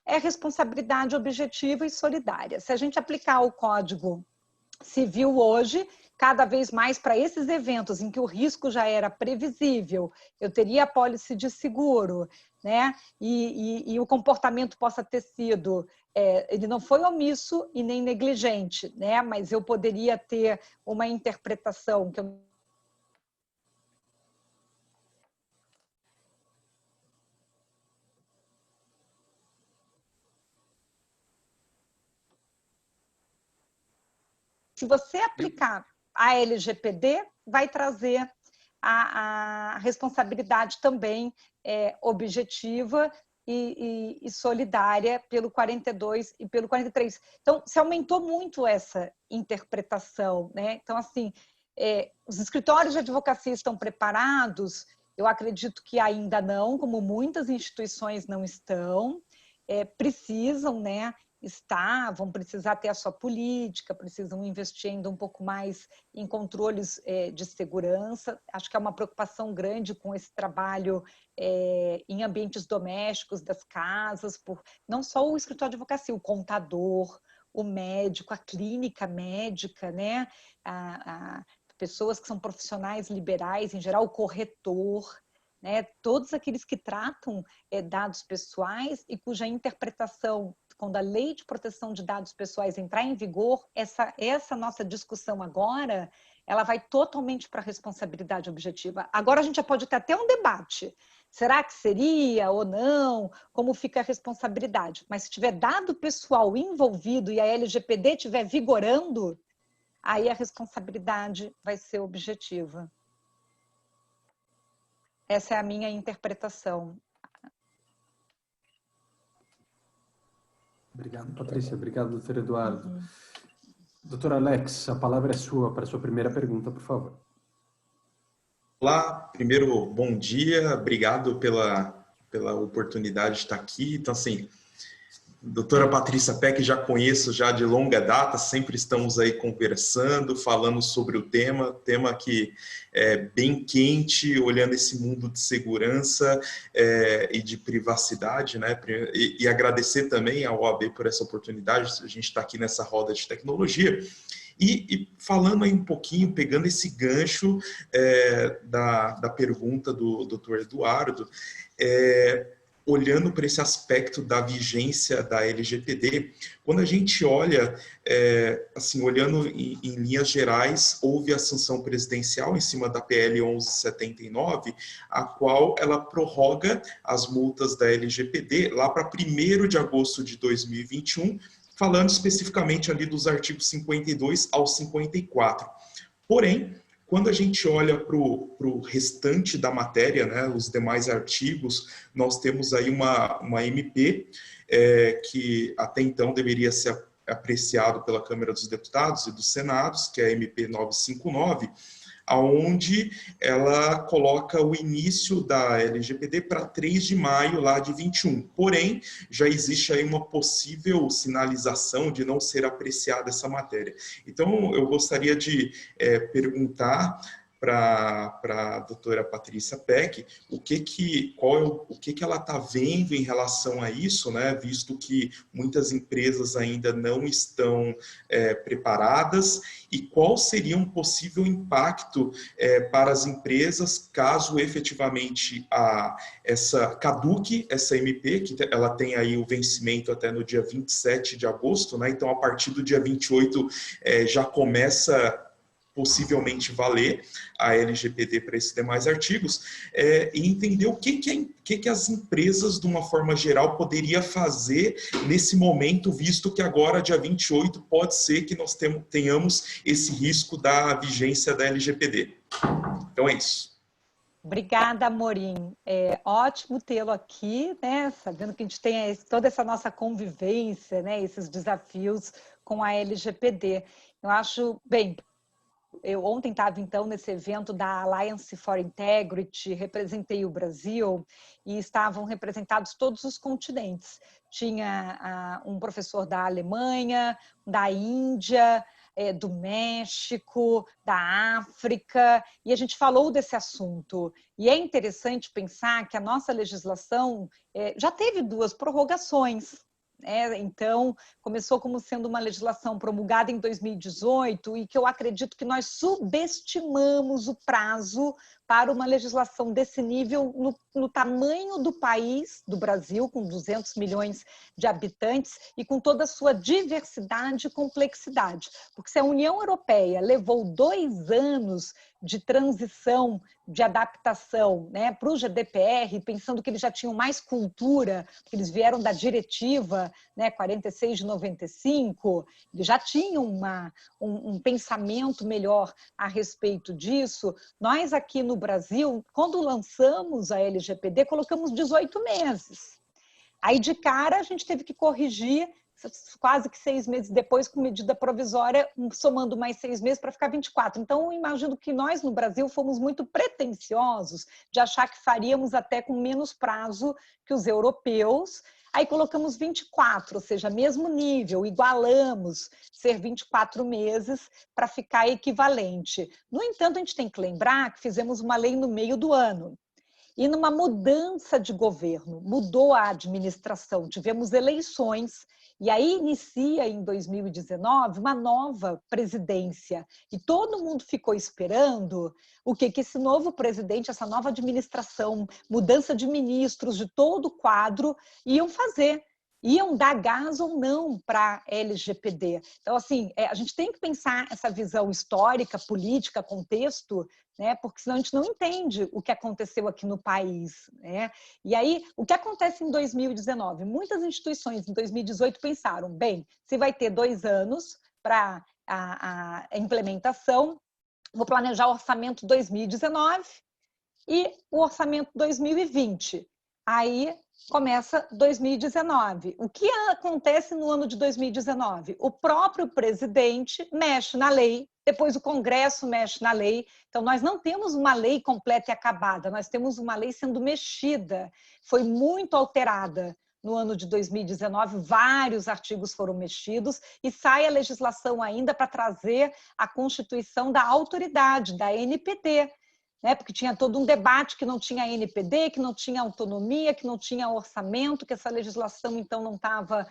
é responsabilidade objetiva e solidária. Se a gente aplicar o Código Civil hoje, cada vez mais para esses eventos em que o risco já era previsível, eu teria apólice de seguro, né? E o comportamento possa ter sido, ele não foi omisso e nem negligente, né? Mas eu poderia ter uma interpretação que eu se você aplicar a LGPD, vai trazer a responsabilidade também objetiva e solidária pelo 42 e pelo 43. Então, se aumentou muito essa interpretação, né? Então, assim, os escritórios de advocacia estão preparados? Eu acredito que ainda não, como muitas instituições não estão, precisam, né? Vão precisar ter a sua política, precisam investir ainda um pouco mais em controles de segurança. Acho que é uma preocupação grande com esse trabalho em ambientes domésticos das casas, não só o escritório de advocacia, o contador, o médico, a clínica médica, né? Pessoas que são profissionais liberais, em geral, o corretor, né? Todos aqueles que tratam dados pessoais e cuja interpretação, quando a lei de proteção de dados pessoais entrar em vigor, essa nossa discussão agora, ela vai totalmente para a responsabilidade objetiva. Agora a gente já pode ter até um debate. Será que seria ou não? Como fica a responsabilidade? Mas se tiver dado pessoal envolvido e a LGPD estiver vigorando, aí a responsabilidade vai ser objetiva. Essa é a minha interpretação. Obrigado, Patrícia. Obrigado, doutor Eduardo. Doutor Alex, a palavra é sua para a sua primeira pergunta, por favor. Olá, primeiro, bom dia. Obrigado pela oportunidade de estar aqui. Então, assim, doutora Patrícia Peck, já conheço já de longa data, sempre estamos aí conversando, falando sobre o tema que é bem quente, olhando esse mundo de segurança e de privacidade, né? E agradecer também à OAB por essa oportunidade, a gente está aqui nessa roda de tecnologia. E falando aí um pouquinho, pegando esse gancho da pergunta do doutor Eduardo, olhando para esse aspecto da vigência da LGPD, quando a gente olha, assim, olhando em linhas gerais, houve a sanção presidencial em cima da PL 1179, a qual ela prorroga as multas da LGPD lá para 1º de agosto de 2021, falando especificamente ali dos artigos 52 ao 54. Porém, quando a gente olha para o restante da matéria, né, os demais artigos, nós temos aí uma MP que até então deveria ser apreciado pela Câmara dos Deputados e dos Senados, que é a MP 959, aonde ela coloca o início da LGPD para 3 de maio lá de 21. Porém, já existe aí uma possível sinalização de não ser apreciada essa matéria. Então, eu gostaria de perguntar para a doutora Patrícia Peck o que ela está vendo em relação a isso, né? Visto que muitas empresas ainda não estão preparadas, e qual seria um possível impacto para as empresas caso efetivamente caduque essa MP, que ela tem aí o vencimento até no dia 27 de agosto, né? Então, a partir do dia 28 já começa possivelmente valer a LGPD para esses demais artigos, e entender o que as empresas, de uma forma geral, poderia fazer nesse momento, visto que agora, dia 28, pode ser que nós tenhamos esse risco da vigência da LGPD. Então é isso. Obrigada, Amorim. É ótimo tê-lo aqui, né? Sabendo que a gente tem toda essa nossa convivência, né? Esses desafios com a LGPD. Eu acho, bem, eu ontem estava, então, nesse evento da Alliance for Integrity, representei o Brasil e estavam representados todos os continentes. Tinha um professor da Alemanha, da Índia, do México, da África, e a gente falou desse assunto. E é interessante pensar que a nossa legislação já teve 2 prorrogações. Então, começou como sendo uma legislação promulgada em 2018 e que eu acredito que nós subestimamos o prazo para uma legislação desse nível no tamanho do país, do Brasil, com 200 milhões de habitantes e com toda a sua diversidade e complexidade. Porque se a União Europeia levou 2 anos de transição, de adaptação, né, para o GDPR, pensando que eles já tinham mais cultura, porque eles vieram da diretiva, né, 46 de 95, eles já tinham um pensamento melhor a respeito disso. Nós aqui no Brasil, quando lançamos a LGPD, colocamos 18 meses. Aí, de cara, a gente teve que corrigir quase que 6 meses depois, com medida provisória, somando mais 6 meses para ficar 24. Então, eu imagino que nós, no Brasil, fomos muito pretensiosos de achar que faríamos até com menos prazo que os europeus. Aí colocamos 24, ou seja, mesmo nível, igualamos ser 24 meses para ficar equivalente. No entanto, a gente tem que lembrar que fizemos uma lei no meio do ano. E numa mudança de governo, mudou a administração, tivemos eleições, e aí inicia em 2019 uma nova presidência. E todo mundo ficou esperando o que esse novo presidente, essa nova administração, mudança de ministros, de todo o quadro, iam fazer. Iam dar gás ou não para a LGPD. Então, assim, a gente tem que pensar essa visão histórica, política, contexto, né? Porque senão a gente não entende o que aconteceu aqui no país, né? E aí, o que acontece em 2019? Muitas instituições em 2018 pensaram, bem, se vai ter 2 anos para a implementação, vou planejar o orçamento 2019 e o orçamento 2020. Aí começa 2019. O que acontece no ano de 2019? O próprio presidente mexe na lei, depois o Congresso mexe na lei. Então, nós não temos uma lei completa e acabada, nós temos uma lei sendo mexida. Foi muito alterada no ano de 2019, vários artigos foram mexidos e sai a legislação ainda para trazer a constituição da autoridade, da ANPD, né? Porque tinha todo um debate que não tinha NPD, que não tinha autonomia, que não tinha orçamento, que essa legislação, então, não estava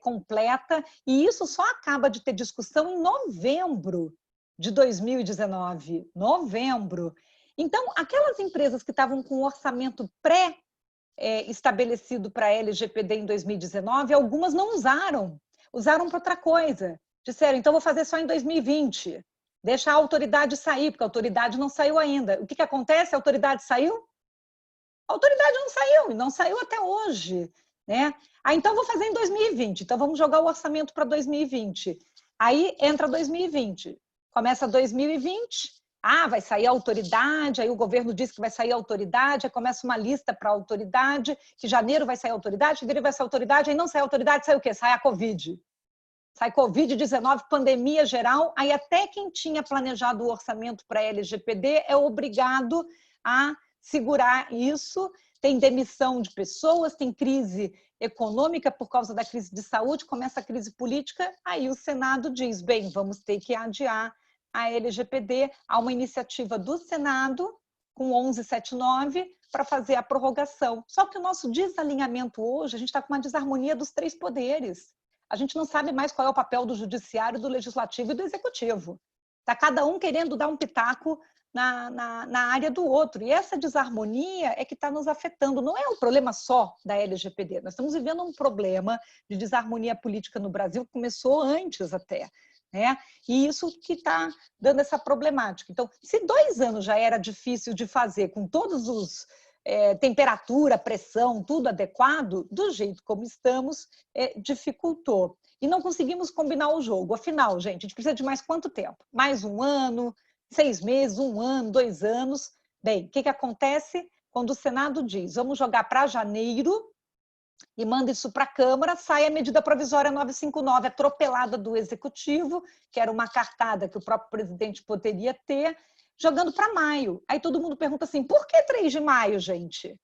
completa. E isso só acaba de ter discussão em novembro de 2019. Novembro. Então, aquelas empresas que estavam com orçamento estabelecido para a LGPD em 2019, algumas não usaram para outra coisa. Disseram, então, vou fazer só em 2020. Deixa a autoridade sair, porque a autoridade não saiu ainda. O que acontece? A autoridade saiu? A autoridade não saiu, e não saiu até hoje, né? Então, vou fazer em 2020. Então, vamos jogar o orçamento para 2020. Aí, entra 2020. Começa 2020. Vai sair a autoridade, aí o governo diz que vai sair a autoridade, aí começa uma lista para a autoridade, que janeiro vai sair a autoridade, fevereiro vai sair a autoridade, aí não sai a autoridade, sai o quê? Sai a Covid. Sai Covid-19, pandemia geral, aí até quem tinha planejado o orçamento para a LGPD é obrigado a segurar isso. Tem demissão de pessoas, tem crise econômica por causa da crise de saúde, começa a crise política, aí o Senado diz, bem, vamos ter que adiar a LGPD, há uma iniciativa do Senado, com 1179, para fazer a prorrogação. Só que o nosso desalinhamento hoje, a gente está com uma desarmonia dos 3 poderes. A gente não sabe mais qual é o papel do judiciário, do legislativo e do executivo. Está cada um querendo dar um pitaco na área do outro. E essa desarmonia é que está nos afetando. Não é um problema só da LGPD. Nós estamos vivendo um problema de desarmonia política no Brasil, que começou antes até. Né? E isso que está dando essa problemática. Então, se 2 anos já era difícil de fazer, com todos os temperatura, pressão, tudo adequado, do jeito como estamos, dificultou. E não conseguimos combinar o jogo. Afinal, gente, a gente precisa de mais quanto tempo? Mais 1 ano, 6 meses, 1 ano, 2 anos? Bem, o que acontece quando o Senado diz, vamos jogar para janeiro, e manda isso para a Câmara, sai a medida provisória 959, atropelada do Executivo, que era uma cartada que o próprio presidente poderia ter, jogando para maio. Aí todo mundo pergunta assim, por que 3 de maio, gente?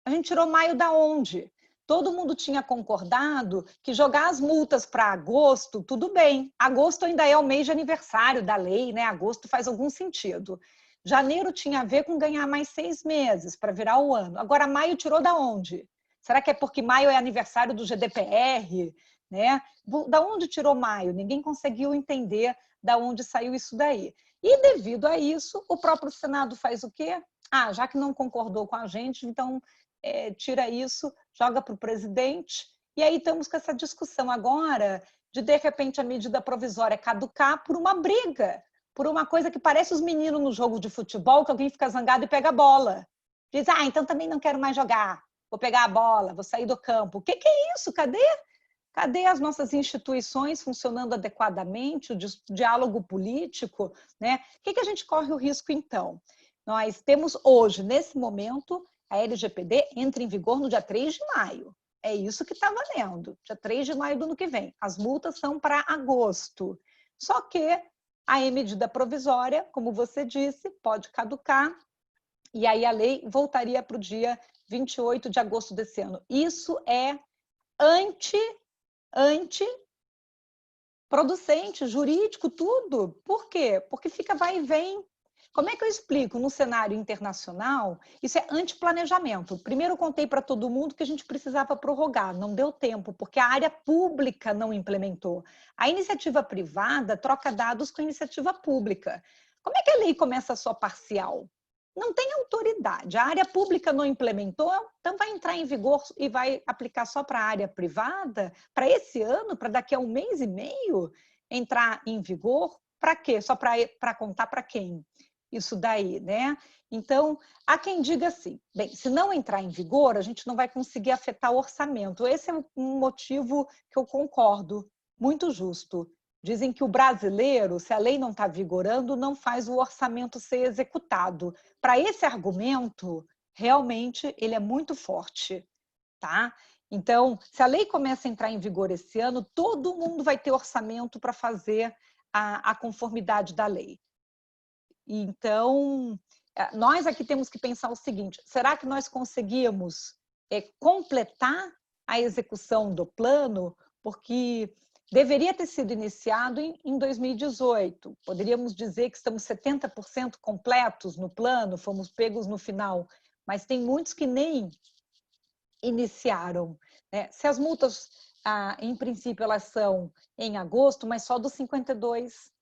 A gente tirou maio da onde? Todo mundo tinha concordado que jogar as multas para agosto, tudo bem. Agosto ainda é o mês de aniversário da lei, né? Agosto faz algum sentido. Janeiro tinha a ver com ganhar mais 6 meses para virar o ano. Agora, maio tirou da onde? Será que é porque maio é aniversário do GDPR? Né? Da onde tirou maio? Ninguém conseguiu entender da onde saiu isso daí. E, devido a isso, o próprio Senado faz o quê? Já que não concordou com a gente, então tira isso, joga para o presidente. E aí estamos com essa discussão agora de repente, a medida provisória caducar por uma briga, por uma coisa que parece os meninos no jogo de futebol, que alguém fica zangado e pega a bola. Diz, então também não quero mais jogar. Vou pegar a bola, vou sair do campo. O que é isso? Cadê as nossas instituições funcionando adequadamente, o diálogo político? Né? O que a gente corre o risco, então? Nós temos hoje, nesse momento, a LGPD entra em vigor no dia 3 de maio. É isso que está valendo, dia 3 de maio do ano que vem. As multas são para agosto. Só que a medida provisória, como você disse, pode caducar, e aí a lei voltaria para o dia 28 de agosto desse ano. Isso é antiproducente, jurídico, tudo. Por quê? Porque fica vai e vem. Como é que eu explico? No cenário internacional, isso é antiplanejamento. Primeiro eu contei para todo mundo que a gente precisava prorrogar, não deu tempo, porque a área pública não implementou. A iniciativa privada troca dados com a iniciativa pública. Como é que a lei começa só parcial? Não tem autoridade. A área pública não implementou, então vai entrar em vigor e vai aplicar só para a área privada? Para esse ano, para daqui a 1 mês e meio, entrar em vigor? Para quê? Só para contar para quem? Isso daí, né? Então, há quem diga assim, bem, se não entrar em vigor, a gente não vai conseguir afetar o orçamento. Esse é um motivo que eu concordo, muito justo. Dizem que o brasileiro, se a lei não está vigorando, não faz o orçamento ser executado. Para esse argumento, realmente, ele é muito forte, tá? Então, se a lei começa a entrar em vigor esse ano, todo mundo vai ter orçamento para fazer a conformidade da lei. Então, nós aqui temos que pensar o seguinte, será que nós conseguimos completar a execução do plano? Porque deveria ter sido iniciado em 2018. Poderíamos dizer que estamos 70% completos no plano, fomos pegos no final, mas tem muitos que nem iniciaram. Né? Se as multas, em princípio, elas são em agosto, mas só dos 52,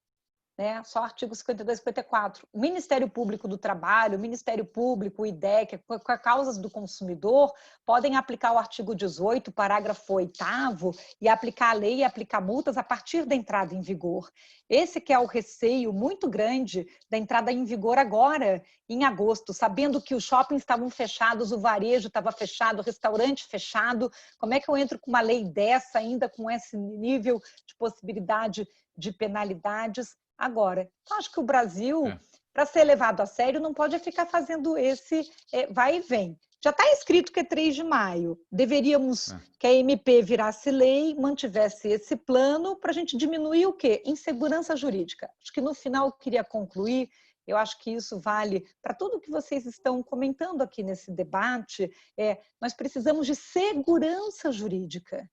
né? Só artigo 52 e 54. O Ministério Público do Trabalho, o Ministério Público, o IDEC, com as causas do consumidor, podem aplicar o artigo 18, parágrafo 8º, e aplicar a lei e aplicar multas a partir da entrada em vigor. Esse que é o receio muito grande da entrada em vigor agora, em agosto, sabendo que os shoppings estavam fechados, o varejo estava fechado, o restaurante fechado. Como é que eu entro com uma lei dessa, ainda com esse nível de possibilidade de penalidades? Agora, eu acho que o Brasil, para ser levado a sério, não pode ficar fazendo esse vai e vem. Já está escrito que é 3 de maio. Deveríamos que a MP virasse lei, mantivesse esse plano para a gente diminuir o quê? Insegurança jurídica. Acho que no final eu queria concluir, eu acho que isso vale para tudo que vocês estão comentando aqui nesse debate, nós precisamos de segurança jurídica.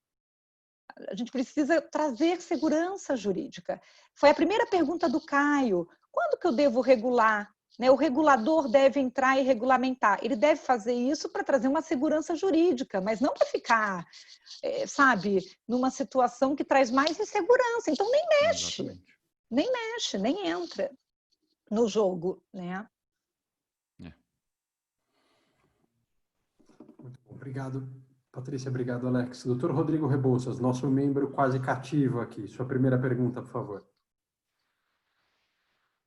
a gente precisa trazer segurança jurídica. Foi a primeira pergunta do Caio. Quando que eu devo regular? O regulador deve entrar e regulamentar. Ele deve fazer isso para trazer uma segurança jurídica, mas não para ficar, sabe, numa situação que traz mais insegurança. Então, nem mexe. Exatamente. Nem mexe, nem entra no jogo, né? Muito bom. Obrigado, Patrícia. Obrigado, Alex. Doutor Rodrigo Rebouças, nosso membro quase cativo aqui. Sua primeira pergunta, por favor.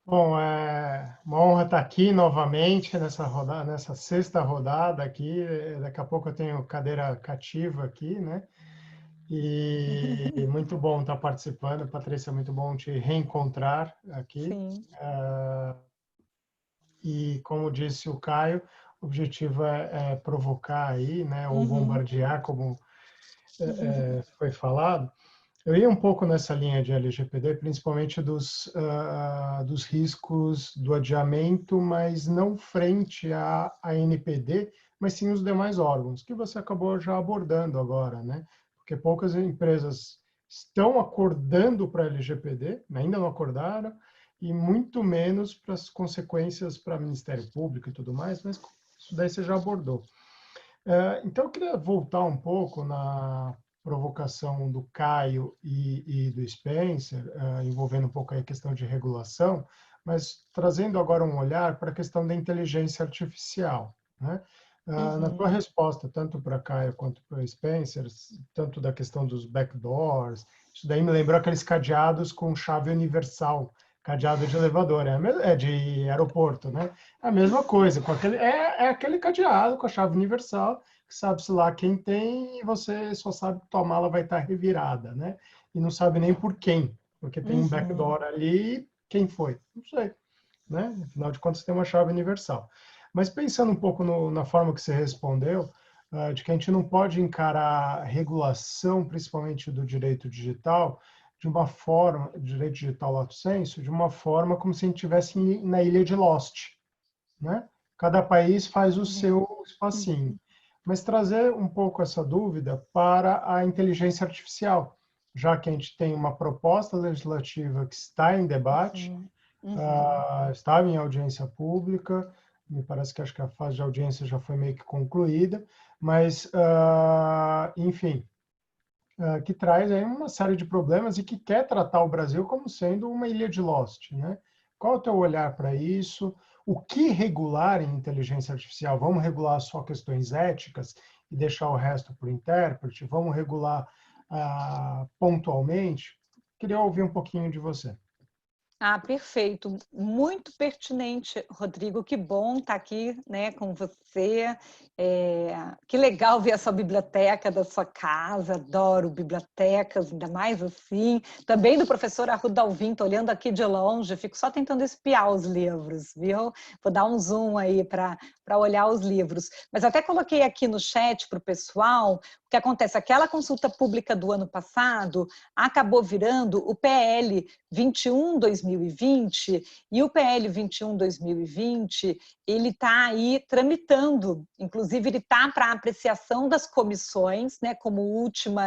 Bom, é uma honra estar aqui novamente nessa rodada, nessa sexta rodada aqui. Daqui a pouco eu tenho cadeira cativa aqui, né? E muito bom estar participando. Patrícia, muito bom te reencontrar aqui. Sim. E como disse o Caio, o objetivo é provocar aí, né? Ou bombardear, como foi falado. Eu ia um pouco nessa linha de LGPD, principalmente dos riscos do adiamento, mas não frente à NPD, mas sim os demais órgãos, que você acabou já abordando agora, né? Porque poucas empresas estão acordando para a LGPD, ainda não acordaram, e muito menos para as consequências para o Ministério Público e tudo mais, mas isso daí você já abordou. Então, eu queria voltar um pouco na provocação do Caio e do Spencer, envolvendo um pouco a questão de regulação, mas trazendo agora um olhar para a questão da inteligência artificial, né? Na tua resposta, tanto para Caio quanto para o Spencer, tanto da questão dos backdoors, isso daí me lembrou aqueles cadeados com chave universal, cadeado de elevador, de aeroporto, né? É a mesma coisa, com aquele cadeado com a chave universal, sabe-se lá quem tem e você só sabe que tua mala vai estar revirada, né? E não sabe nem por quem, porque tem um backdoor ali, quem foi? Não sei, né? Afinal de contas tem uma chave universal. Mas pensando um pouco na forma que você respondeu, de que a gente não pode encarar a regulação, principalmente do direito digital, de uma forma, direito digital lato sensu, de uma forma como se a gente estivesse na ilha de Lost, né? Cada país faz o seu espacinho. Mas trazer um pouco essa dúvida para a inteligência artificial, já que a gente tem uma proposta legislativa que está em debate, estava em audiência pública, me parece que acho que a fase de audiência já foi meio que concluída, mas, enfim, que traz aí uma série de problemas e que quer tratar o Brasil como sendo uma ilha de Lost, né? Qual é o teu olhar para isso? O que regular em inteligência artificial? Vamos regular só questões éticas e deixar o resto para o intérprete? Vamos regular pontualmente? Queria ouvir um pouquinho de você. Perfeito. Muito pertinente, Rodrigo. Que bom estar aqui, né, com você. Que legal ver a sua biblioteca da sua casa. Adoro bibliotecas, ainda mais assim. Também do professor Arruda Alvim, estou olhando aqui de longe, fico só tentando espiar os livros, viu? Vou dar um zoom aí para olhar os livros. Mas até coloquei aqui no chat para o pessoal o que acontece. Aquela consulta pública do ano passado acabou virando o PL 21/2020, e o PL 21/2020, ele está aí tramitando, inclusive ele está para apreciação das comissões, né, como último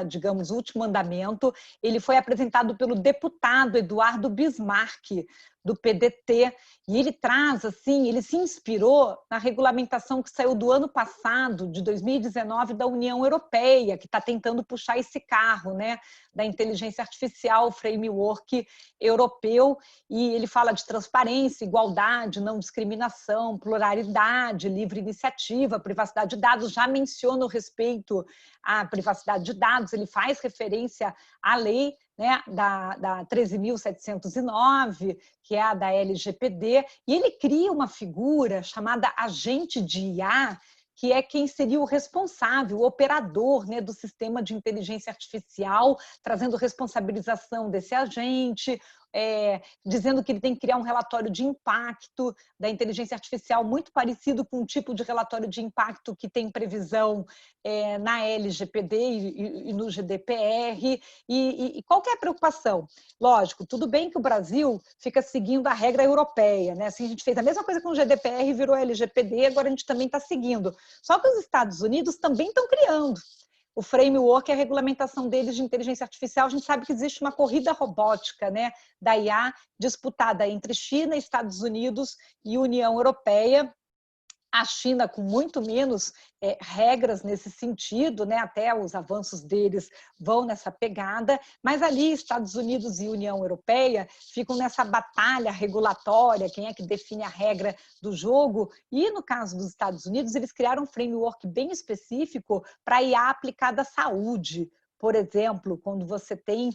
andamento. Ele foi apresentado pelo deputado Eduardo Bismarck, do PDT, e ele traz, assim, ele se inspirou na regulamentação que saiu do ano passado, de 2019, da União Europeia, que está tentando puxar esse carro, né, da inteligência artificial, framework europeu, e ele fala de transparência, igualdade, não discriminação, pluralidade, livre iniciativa, privacidade de dados, já menciona o respeito à privacidade de dados, ele faz referência à lei, né, da 13.709, que é a da LGPD, e ele cria uma figura chamada agente de IA, que é quem seria o responsável, o operador, né, do sistema de inteligência artificial, trazendo responsabilização desse agente, dizendo que ele tem que criar um relatório de impacto da inteligência artificial muito parecido com o tipo de relatório de impacto que tem previsão na LGPD e no GDPR. E qual que é a preocupação? Lógico, tudo bem que o Brasil fica seguindo a regra europeia, né? Assim, a gente fez a mesma coisa com o GDPR, virou LGPD, agora a gente também está seguindo. Só que os Estados Unidos também estão criando. o framework e a regulamentação deles de inteligência artificial. A gente sabe que existe uma corrida robótica, né, da IA disputada entre China, Estados Unidos e União Europeia. A China com muito menos regras nesse sentido, né? Até os avanços deles vão nessa pegada, mas ali Estados Unidos e União Europeia ficam nessa batalha regulatória, quem é que define a regra do jogo, e no caso dos Estados Unidos, eles criaram um framework bem específico para IA aplicada à saúde. Por exemplo, quando você tem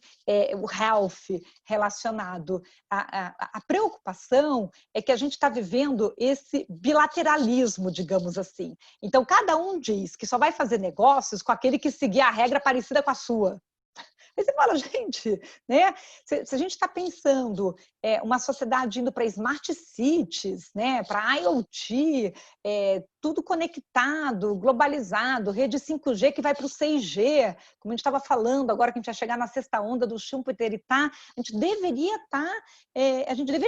o health relacionado, a preocupação é que a gente está vivendo esse bilateralismo, digamos assim. Então, cada um diz que só vai fazer negócios com aquele que seguir a regra parecida com a sua. Aí você fala, gente, né? Se a gente está pensando uma sociedade indo para smart cities, né? Para IoT, tudo conectado, globalizado, rede 5G que vai para o 6G, como a gente estava falando, agora que a gente vai chegar na sexta onda do Schumpeter-Itá, a gente deveria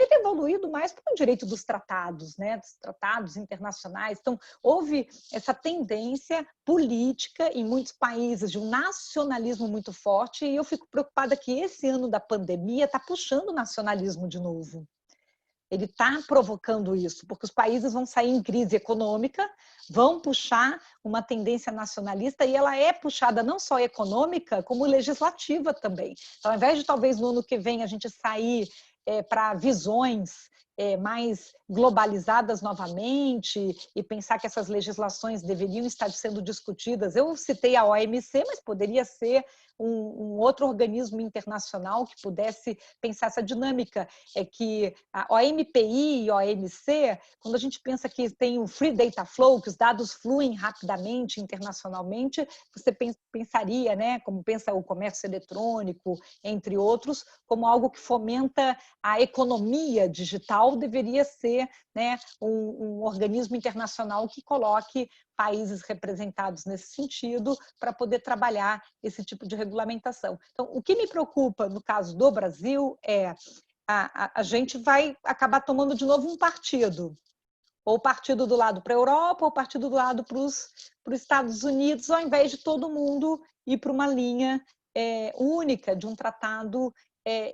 ter evoluído mais para o direito dos tratados, né? Dos tratados internacionais. Então, houve essa tendência política em muitos países de um nacionalismo muito forte, e eu fico preocupada que esse ano da pandemia está puxando o nacionalismo de novo. Ele está provocando isso, porque os países vão sair em crise econômica, vão puxar uma tendência nacionalista, e ela é puxada não só econômica, como legislativa também. Então, ao invés de talvez no ano que vem a gente sair para visões mais globalizadas novamente e pensar que essas legislações deveriam estar sendo discutidas. Eu citei a OMC, mas poderia ser um outro organismo internacional que pudesse pensar essa dinâmica. É que a OMPI e a OMC, quando a gente pensa que tem o Free Data Flow, que os dados fluem rapidamente internacionalmente, você pensaria, né, como pensa o comércio eletrônico, entre outros, como algo que fomenta a economia digital, deveria ser, né, um organismo internacional que coloque países representados nesse sentido para poder trabalhar esse tipo de regulamentação. Então, o que me preocupa no caso do Brasil é a gente vai acabar tomando de novo um partido, ou partido do lado para a Europa, ou partido do lado para os Estados Unidos, ao invés de todo mundo ir para uma linha única de um tratado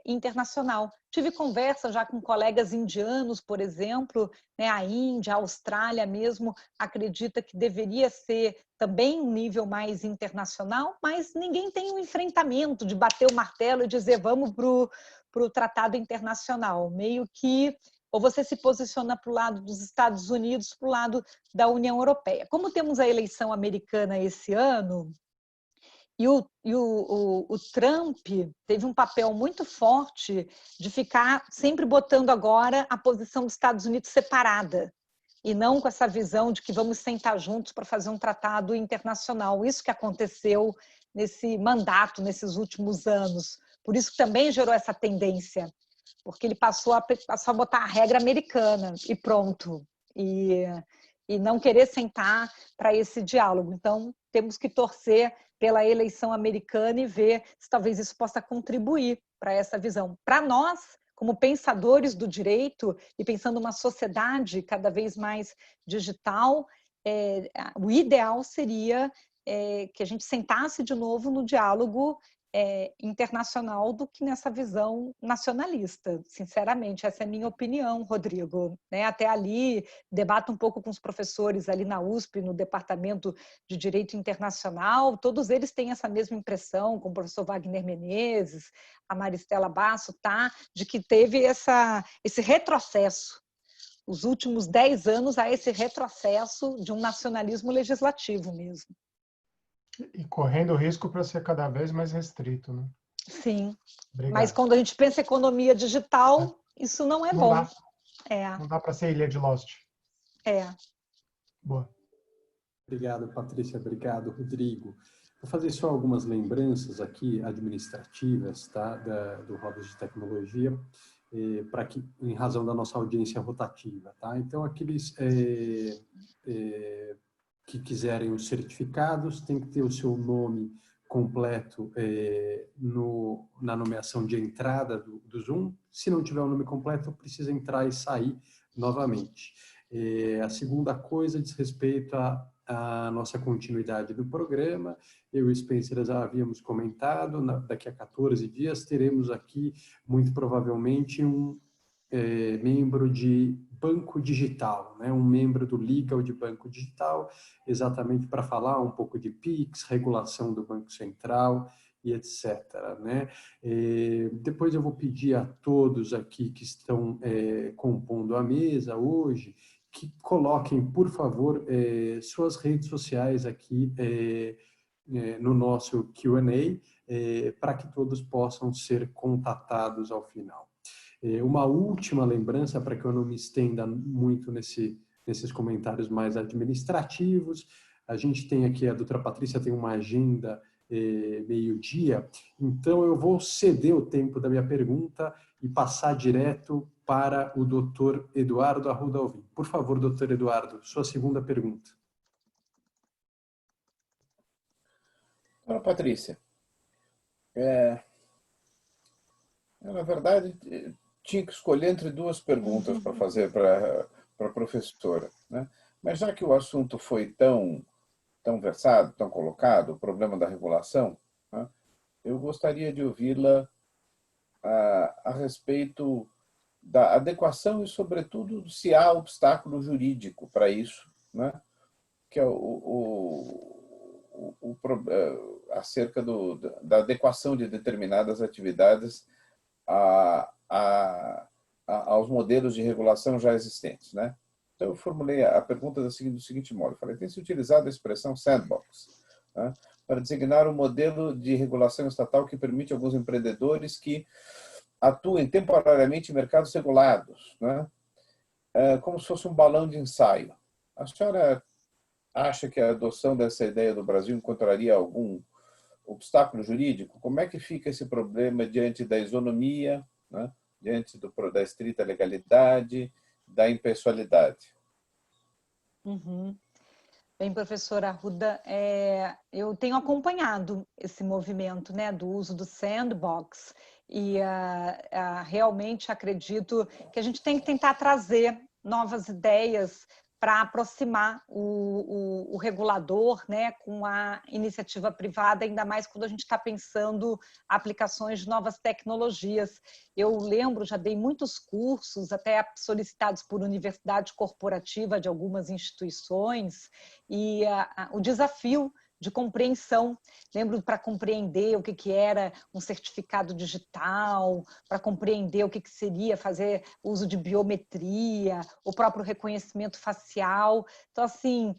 internacional. Tive conversa já com colegas indianos, por exemplo, né, a Índia, a Austrália mesmo, acredita que deveria ser também um nível mais internacional, mas ninguém tem um enfrentamento de bater o martelo e dizer vamos para o tratado internacional. Meio que ou você se posiciona para o lado dos Estados Unidos, para o lado da União Europeia. Como temos a eleição americana esse ano, e o Trump teve um papel muito forte de ficar sempre botando agora a posição dos Estados Unidos separada, e não com essa visão de que vamos sentar juntos para fazer um tratado internacional. Isso que aconteceu nesse mandato, nesses últimos anos. Por isso que também gerou essa tendência, porque ele passou a botar a regra americana e pronto. E não querer sentar para esse diálogo. Então, temos que torcer pela eleição americana e ver se talvez isso possa contribuir para essa visão. Para nós, como pensadores do direito e pensando uma sociedade cada vez mais digital, o ideal seria que a gente sentasse de novo no diálogo internacional do que nessa visão nacionalista. Sinceramente, essa é a minha opinião, Rodrigo. Até ali, debato um pouco com os professores ali na USP, no Departamento de Direito Internacional, todos eles têm essa mesma impressão, com o professor Wagner Menezes, a Maristela Basso, de que teve esse retrocesso, os últimos 10 anos, a esse retrocesso de um nacionalismo legislativo mesmo. E correndo risco para ser cada vez mais restrito, né? Sim. Obrigado. Mas quando a gente pensa em economia digital, isso não é bom. Não dá para ser ilha de Lost. Boa. Obrigado, Patrícia. Obrigado, Rodrigo. Vou fazer só algumas lembranças aqui administrativas, tá, do Rodas de Tecnologia, para que, em razão da nossa audiência rotativa, tá? Então, aqueles que quiserem os certificados, tem que ter o seu nome completo na nomeação de entrada do Zoom. Se não tiver o nome completo, precisa entrar e sair novamente. A segunda coisa diz respeito a a nossa continuidade do programa. Eu e Spencer já havíamos comentado, daqui a 14 dias teremos aqui, muito provavelmente, um membro de banco digital, né? Um membro do Legal de banco digital, exatamente para falar um pouco de PIX, regulação do Banco Central e etc. Né? Depois eu vou pedir a todos aqui que estão compondo a mesa hoje, que coloquem, por favor, suas redes sociais aqui no nosso Q&A, para que todos possam ser contatados ao final. Uma última lembrança, para que eu não me estenda muito nesses comentários mais administrativos, a gente tem aqui, a doutora Patrícia tem uma agenda meio-dia, então eu vou ceder o tempo da minha pergunta e passar direto para o doutor Eduardo Arruda Alvim. Por favor, doutor Eduardo, sua segunda pergunta. Então, Patrícia, na verdade, tinha que escolher entre duas perguntas para fazer para a professora, né? Mas já que o assunto foi tão versado, tão colocado, o problema da regulação, né, eu gostaria de ouvi-la a respeito da adequação e, sobretudo, se há obstáculo jurídico para isso, né, que é acerca da adequação de determinadas atividades aos modelos de regulação já existentes, né? Então, eu formulei a pergunta do seguinte modo. Eu falei, tem-se utilizado a expressão sandbox, né, para designar um modelo de regulação estatal que permite a alguns empreendedores que atuem temporariamente em mercados regulados, né, como se fosse um balão de ensaio. A senhora acha que a adoção dessa ideia do Brasil encontraria algum obstáculo jurídico? Como é que fica esse problema diante da isonomia, né, diante da estrita legalidade, da impessoalidade? Bem, professora Arruda, eu tenho acompanhado esse movimento, né, do uso do sandbox e realmente acredito que a gente tem que tentar trazer novas ideias para aproximar o regulador, né, com a iniciativa privada, ainda mais quando a gente está pensando aplicações de novas tecnologias. Eu lembro, já dei muitos cursos, até solicitados por universidade corporativa de algumas instituições, e o desafio de compreensão. Lembro para compreender o que era um certificado digital, para compreender o que seria fazer uso de biometria, o próprio reconhecimento facial. Então, assim,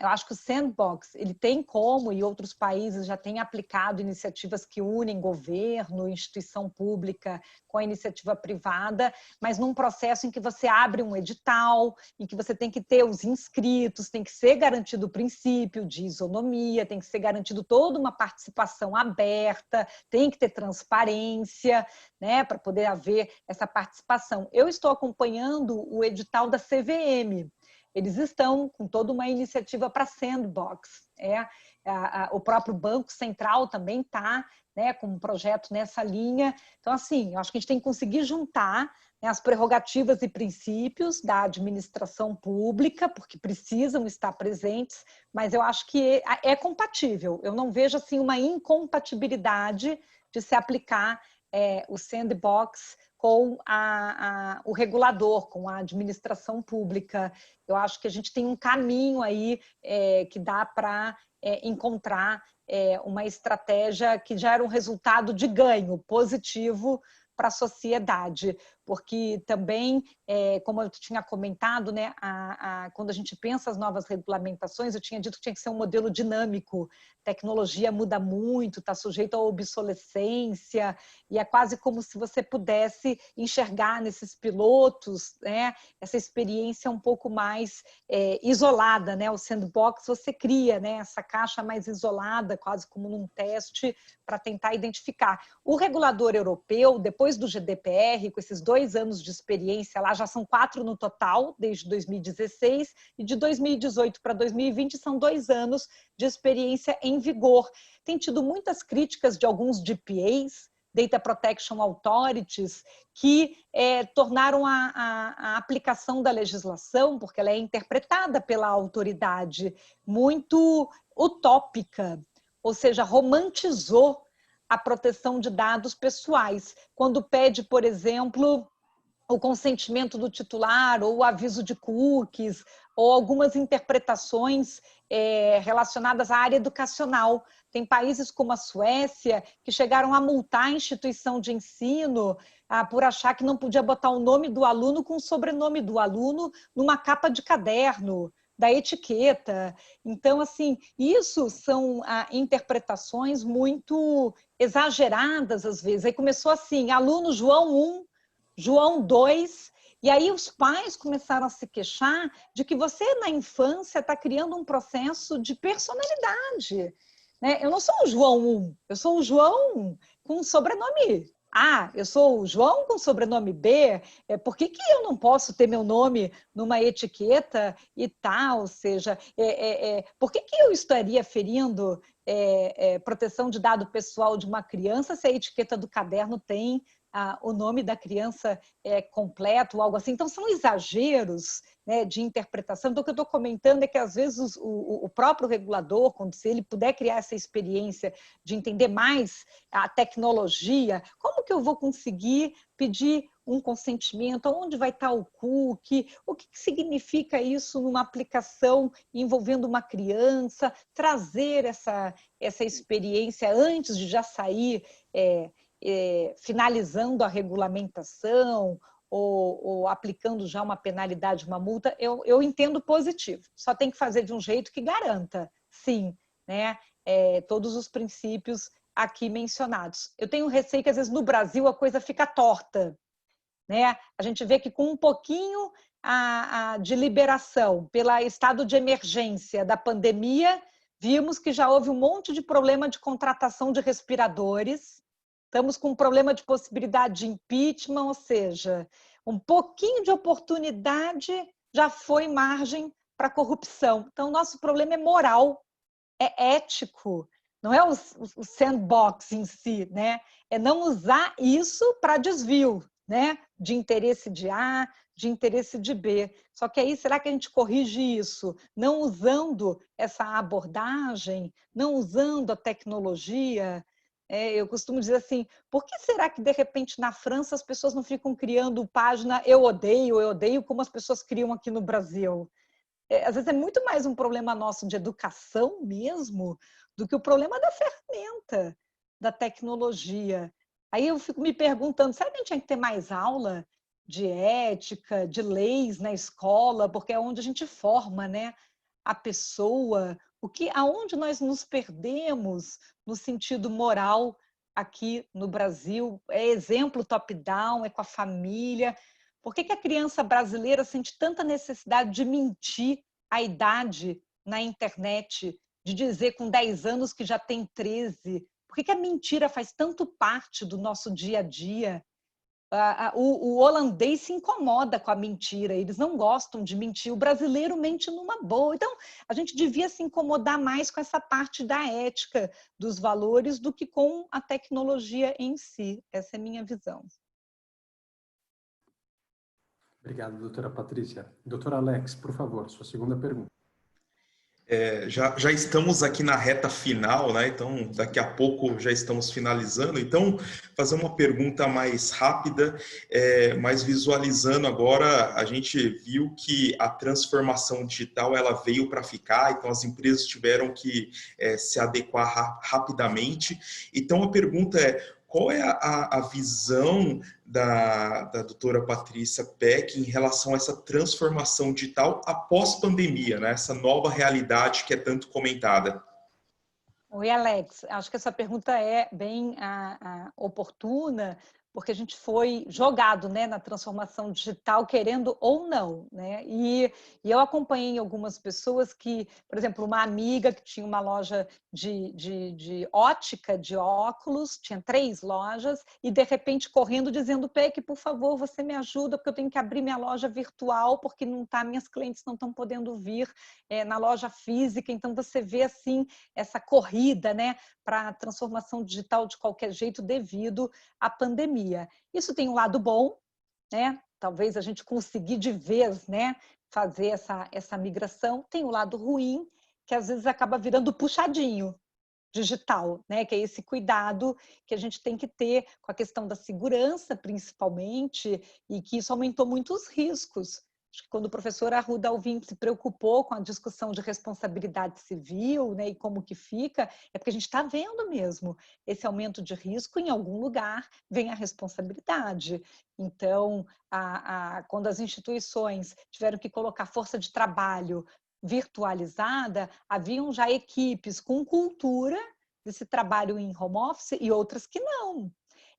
eu acho que o sandbox, ele tem como, e outros países já têm aplicado iniciativas que unem governo, instituição pública com a iniciativa privada, mas num processo em que você abre um edital, em que você tem que ter os inscritos, tem que ser garantido o princípio de isonomia, tem que ser garantido toda uma participação aberta, tem que ter transparência, né, para poder haver essa participação. Eu estou acompanhando o edital da CVM. Eles estão com toda uma iniciativa para sandbox. O próprio Banco Central também está, né, com um projeto nessa linha. Então, assim, eu acho que a gente tem que conseguir juntar, né, as prerrogativas e princípios da administração pública, porque precisam estar presentes, mas eu acho que é compatível. Eu não vejo assim uma incompatibilidade de se aplicar o sandbox com o regulador, com a administração pública. Eu acho que a gente tem um caminho aí que dá para encontrar uma estratégia que gera um resultado de ganho positivo para a sociedade, porque também, como eu tinha comentado, né, quando a gente pensa as novas regulamentações, eu tinha dito que tinha que ser um modelo dinâmico, tecnologia muda muito, está sujeito à obsolescência, e é quase como se você pudesse enxergar nesses pilotos, né, essa experiência um pouco mais isolada, né? O sandbox você cria, né, essa caixa mais isolada, quase como num teste, para tentar identificar. O regulador europeu, depois do GDPR, com esses 2 anos de experiência lá, já são 4 no total, desde 2016, e de 2018 para 2020 são 2 anos de experiência em vigor. Tem tido muitas críticas de alguns DPAs, Data Protection Authorities, que tornaram a aplicação da legislação, porque ela é interpretada pela autoridade, muito utópica, ou seja, romantizou a proteção de dados pessoais, quando pede, por exemplo, o consentimento do titular, ou o aviso de cookies, ou algumas interpretações relacionadas à área educacional. Tem países como a Suécia que chegaram a multar a instituição de ensino por achar que não podia botar o nome do aluno com o sobrenome do aluno numa capa de caderno, da etiqueta. Então, assim, isso são interpretações muito exageradas, às vezes. Aí começou assim, aluno João 1, João 2, e aí os pais começaram a se queixar de que você, na infância, está criando um processo de personalidade. Né? Eu não sou o João 1, eu sou o João com sobrenome A, eu sou o João com sobrenome B, por que eu não posso ter meu nome numa etiqueta e tal? Ou seja, por que eu estaria ferindo proteção de dado pessoal de uma criança se a etiqueta do caderno tem o nome da criança completo, ou algo assim? Então, são exageros, né, de interpretação. Então, o que eu estou comentando é que, às vezes, o próprio regulador, se ele puder criar essa experiência de entender mais a tecnologia, como que eu vou conseguir pedir um consentimento? Onde vai estar o cookie? O que significa isso numa aplicação envolvendo uma criança? Trazer essa experiência antes de já sair finalizando a regulamentação ou aplicando já uma penalidade, uma multa, eu entendo positivo. Só tem que fazer de um jeito que garanta, sim, né, todos os princípios aqui mencionados. Eu tenho receio que, às vezes, no Brasil a coisa fica torta. Né? A gente vê que com um pouquinho de liberação pelo estado de emergência da pandemia, vimos que já houve um monte de problema de contratação de respiradores. Estamos com um problema de possibilidade de impeachment, ou seja, um pouquinho de oportunidade já foi margem para corrupção. Então, nosso problema é moral, é ético, não é o sandbox em si, né? É não usar isso para desvio, né? De interesse de A, de interesse de B. Só que aí, será que a gente corrige isso não usando essa abordagem, não usando a tecnologia? Eu costumo dizer assim, por que será que, de repente, na França as pessoas não ficam criando página eu odeio, como as pessoas criam aqui no Brasil? Às vezes é muito mais um problema nosso de educação mesmo do que o problema da ferramenta, da tecnologia. Aí eu fico me perguntando, será que a gente tinha que ter mais aula de ética, de leis na escola? Porque é onde a gente forma, né, a pessoa. Aonde nós nos perdemos no sentido moral aqui no Brasil? É exemplo top-down, é com a família. Por que a criança brasileira sente tanta necessidade de mentir a idade na internet, de dizer com 10 anos que já tem 13? Por que a mentira faz tanto parte do nosso dia a dia? O holandês se incomoda com a mentira, eles não gostam de mentir, o brasileiro mente numa boa. Então, a gente devia se incomodar mais com essa parte da ética, dos valores, do que com a tecnologia em si. Essa é a minha visão. Obrigado, doutora Patrícia. Doutor Alex, por favor, sua segunda pergunta. Já estamos aqui na reta final, né? Então daqui a pouco já estamos finalizando. Então, fazer uma pergunta mais rápida, mas visualizando agora, a gente viu que a transformação digital ela veio para ficar, então as empresas tiveram que se adequar rapidamente. Então a pergunta é: qual é a visão da doutora Patrícia Peck em relação a essa transformação digital após pandemia, né? Essa nova realidade que é tanto comentada? Oi, Alex. Acho que essa pergunta é bem oportuna, porque a gente foi jogado, né, na transformação digital, querendo ou não, né? E eu acompanhei algumas pessoas que, por exemplo, uma amiga que tinha uma loja de ótica, de óculos, tinha 3 lojas, e de repente correndo dizendo: Peque, por favor, você me ajuda, porque eu tenho que abrir minha loja virtual, porque não tá, minhas clientes não estão podendo vir na loja física. Então você vê assim essa corrida, né, para a transformação digital de qualquer jeito devido à pandemia. Isso tem um lado bom, né? Talvez a gente conseguir de vez, né, fazer essa migração. Tem o lado ruim, que às vezes acaba virando puxadinho digital, né? Que é esse cuidado que a gente tem que ter com a questão da segurança, principalmente, e que isso aumentou muito os riscos. Acho que quando o professor Arruda Alvim se preocupou com a discussão de responsabilidade civil, né, e como que fica, é porque a gente está vendo mesmo esse aumento de risco, em algum lugar vem a responsabilidade. Então, quando as instituições tiveram que colocar força de trabalho virtualizada, haviam já equipes com cultura desse trabalho em home office e outras que não.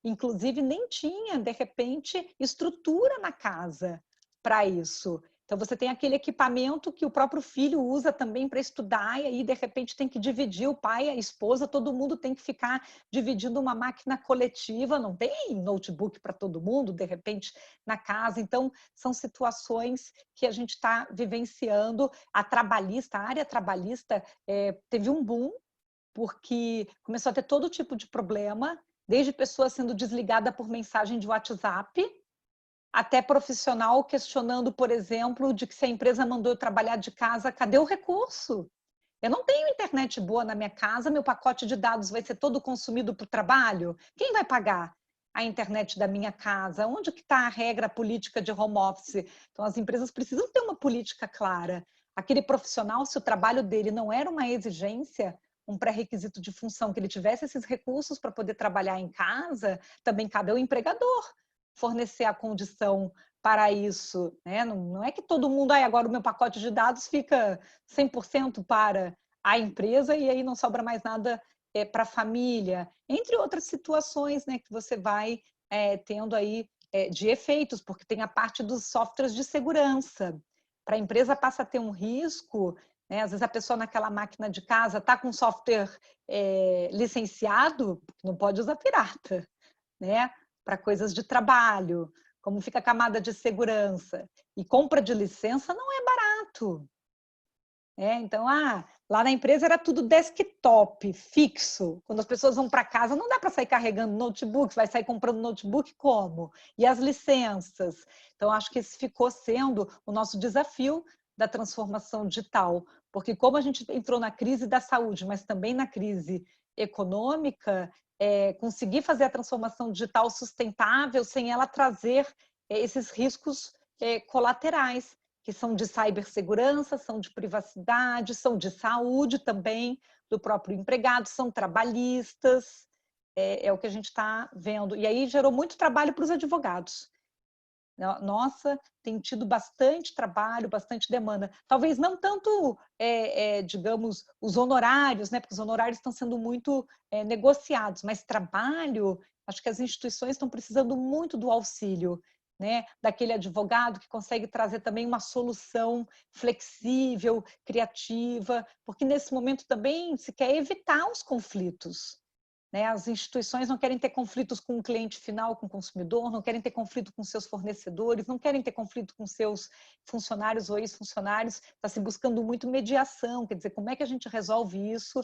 Inclusive, nem tinha, de repente, estrutura na casa para isso. Então, você tem aquele equipamento que o próprio filho usa também para estudar, e aí, de repente, tem que dividir, o pai, a esposa, todo mundo tem que ficar dividindo uma máquina coletiva, não tem notebook para todo mundo, de repente, na casa. Então, são situações que a gente está vivenciando. A área trabalhista teve um boom, porque começou a ter todo tipo de problema, desde pessoas sendo desligadas por mensagem de WhatsApp, até profissional questionando, por exemplo, de que se a empresa mandou eu trabalhar de casa, cadê o recurso? Eu não tenho internet boa na minha casa, meu pacote de dados vai ser todo consumido para o trabalho? Quem vai pagar a internet da minha casa? Onde que está a regra política de home office? Então, as empresas precisam ter uma política clara. Aquele profissional, se o trabalho dele não era uma exigência, um pré-requisito de função, que ele tivesse esses recursos para poder trabalhar em casa, também cabe ao empregador fornecer a condição para isso, né? Não é que todo mundo, agora o meu pacote de dados fica 100% para a empresa e aí não sobra mais nada para a família, entre outras situações, né, que você vai tendo aí de efeitos, porque tem a parte dos softwares de segurança. Para a empresa passa a ter um risco, né? Às vezes a pessoa naquela máquina de casa está com software licenciado, não pode usar pirata, né? Para coisas de trabalho, como fica a camada de segurança. E compra de licença não é barato. Então, lá na empresa era tudo desktop, fixo. Quando as pessoas vão para casa, não dá para sair carregando notebook, vai sair comprando notebook como? E as licenças? Então, acho que esse ficou sendo o nosso desafio da transformação digital. Porque como a gente entrou na crise da saúde, mas também na crise econômica, conseguir fazer a transformação digital sustentável sem ela trazer esses riscos colaterais, que são de cibersegurança, são de privacidade, são de saúde também, do próprio empregado, são trabalhistas, é o que a gente está vendo. E aí gerou muito trabalho para os advogados. Nossa, tem tido bastante trabalho, bastante demanda. Talvez não tanto, digamos, os honorários, né? Porque os honorários estão sendo muito negociados, mas trabalho, acho que as instituições estão precisando muito do auxílio, né? Daquele advogado que consegue trazer também uma solução flexível, criativa, porque nesse momento também se quer evitar os conflitos. As instituições não querem ter conflitos com o cliente final, com o consumidor, não querem ter conflito com seus fornecedores, não querem ter conflito com seus funcionários ou ex-funcionários. Está se buscando muito mediação, quer dizer, como é que a gente resolve isso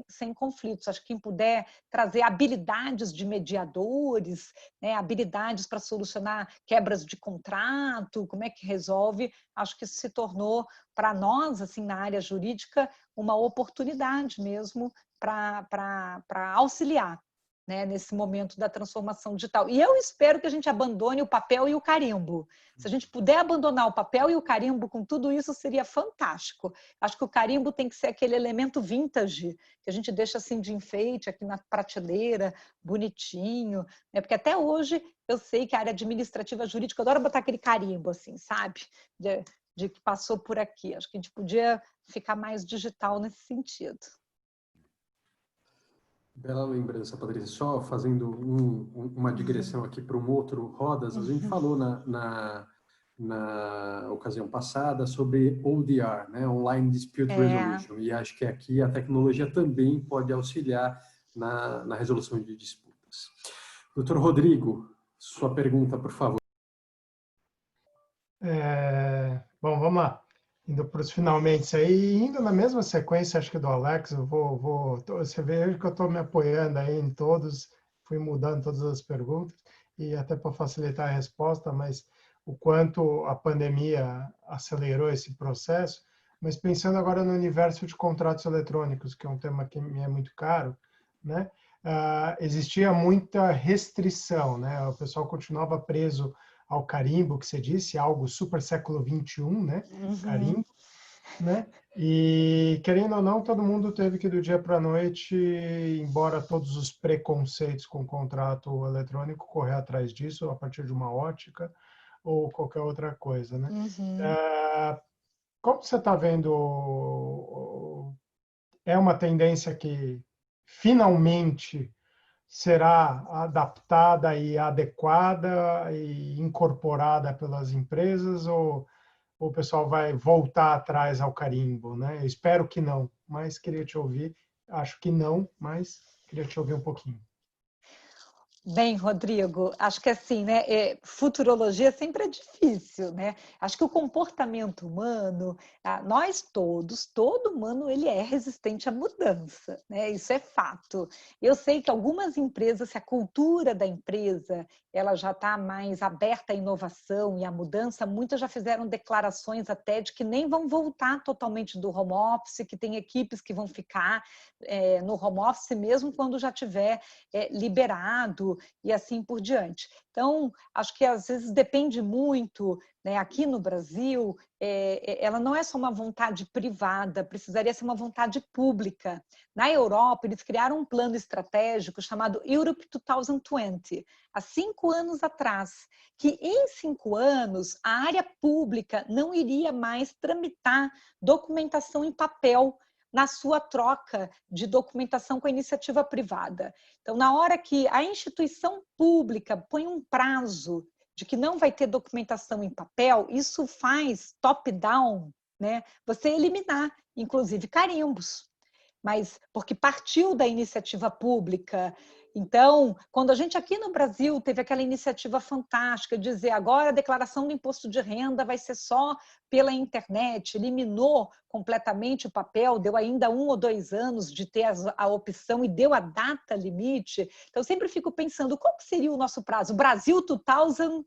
sem conflitos? Acho que quem puder trazer habilidades de mediadores, habilidades para solucionar quebras de contrato, como é que resolve, acho que isso se tornou, para nós, assim, na área jurídica, uma oportunidade mesmo para auxiliar, né, nesse momento da transformação digital. E eu espero que a gente abandone o papel e o carimbo. Se a gente puder abandonar o papel e o carimbo com tudo isso, seria fantástico. Acho que o carimbo tem que ser aquele elemento vintage, que a gente deixa assim de enfeite aqui na prateleira, bonitinho, né? Porque até hoje eu sei que a área administrativa jurídica, eu adoro botar aquele carimbo, assim, sabe? De que passou por aqui. Acho que a gente podia ficar mais digital nesse sentido. Bela lembrança, Patrícia. Só fazendo uma digressão aqui para um outro Rodas, a gente falou na ocasião passada sobre ODR, né? Online Dispute Resolution, e acho que aqui a tecnologia também pode auxiliar na resolução de disputas. Doutor Rodrigo, sua pergunta, por favor. Bom, vamos lá. Indo para os finalmente aí, indo na mesma sequência, acho que do Alex, você vê que eu estou me apoiando aí em todos, fui mudando todas as perguntas, e até para facilitar a resposta, mas o quanto a pandemia acelerou esse processo, mas pensando agora no universo de contratos eletrônicos, que é um tema que me é muito caro, né? Existia muita restrição, né? O pessoal continuava preso ao carimbo, que você disse, algo super século XXI, né? Carimbo, né? E, querendo ou não, todo mundo teve que, do dia para a noite, embora todos os preconceitos com o contrato eletrônico, correr atrás disso, a partir de uma ótica ou qualquer outra coisa, né? Como você está vendo, é uma tendência que finalmente será adaptada e adequada e incorporada pelas empresas, ou o pessoal vai voltar atrás ao carimbo, né? Eu espero que não, mas queria te ouvir. Acho que não, mas queria te ouvir um pouquinho. Bem, Rodrigo, acho que assim, né? Futurologia sempre é difícil, né? Acho que o comportamento humano, nós todos, todo humano, ele é resistente à mudança, né? Isso é fato. Eu sei que algumas empresas, se a cultura da empresa ela já está mais aberta à inovação e à mudança, muitas já fizeram declarações até de que nem vão voltar totalmente do home office, que tem equipes que vão ficar no home office mesmo quando já tiver liberado e assim por diante. Então, acho que às vezes depende muito, né? Aqui no Brasil, ela não é só uma vontade privada, precisaria ser uma vontade pública. Na Europa, eles criaram um plano estratégico chamado Europe 2020, há 5 anos atrás, que em 5 anos a área pública não iria mais tramitar documentação em papel na sua troca de documentação com a iniciativa privada. Então, na hora que a instituição pública põe um prazo de que não vai ter documentação em papel, isso faz top-down, né? Você eliminar, inclusive, carimbos, mas porque partiu da iniciativa pública. Então, quando a gente aqui no Brasil teve aquela iniciativa fantástica de dizer agora a declaração do imposto de renda vai ser só pela internet, eliminou completamente o papel, deu ainda 1 ou 2 anos de ter a opção e deu a data limite. Então, eu sempre fico pensando, qual seria o nosso prazo? Brasil 2025,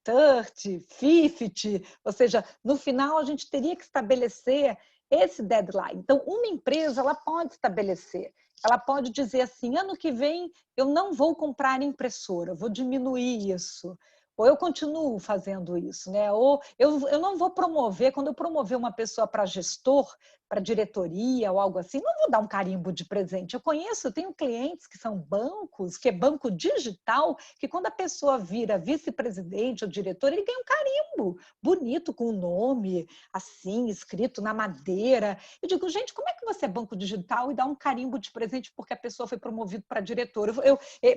30, 50, ou seja, no final a gente teria que estabelecer esse deadline. Então, uma empresa ela pode estabelecer, ela pode dizer assim, ano que vem eu não vou comprar impressora, vou diminuir isso. Ou eu continuo fazendo isso, né? Ou eu não vou promover, quando eu promover uma pessoa para gestor, para diretoria ou algo assim, não vou dar um carimbo de presente. Eu tenho clientes que são bancos, que é banco digital, que quando a pessoa vira vice-presidente ou diretor, ele ganha um carimbo bonito com o nome, assim, escrito na madeira. Eu digo, gente, como é que você é banco digital e dá um carimbo de presente porque a pessoa foi promovida para diretor?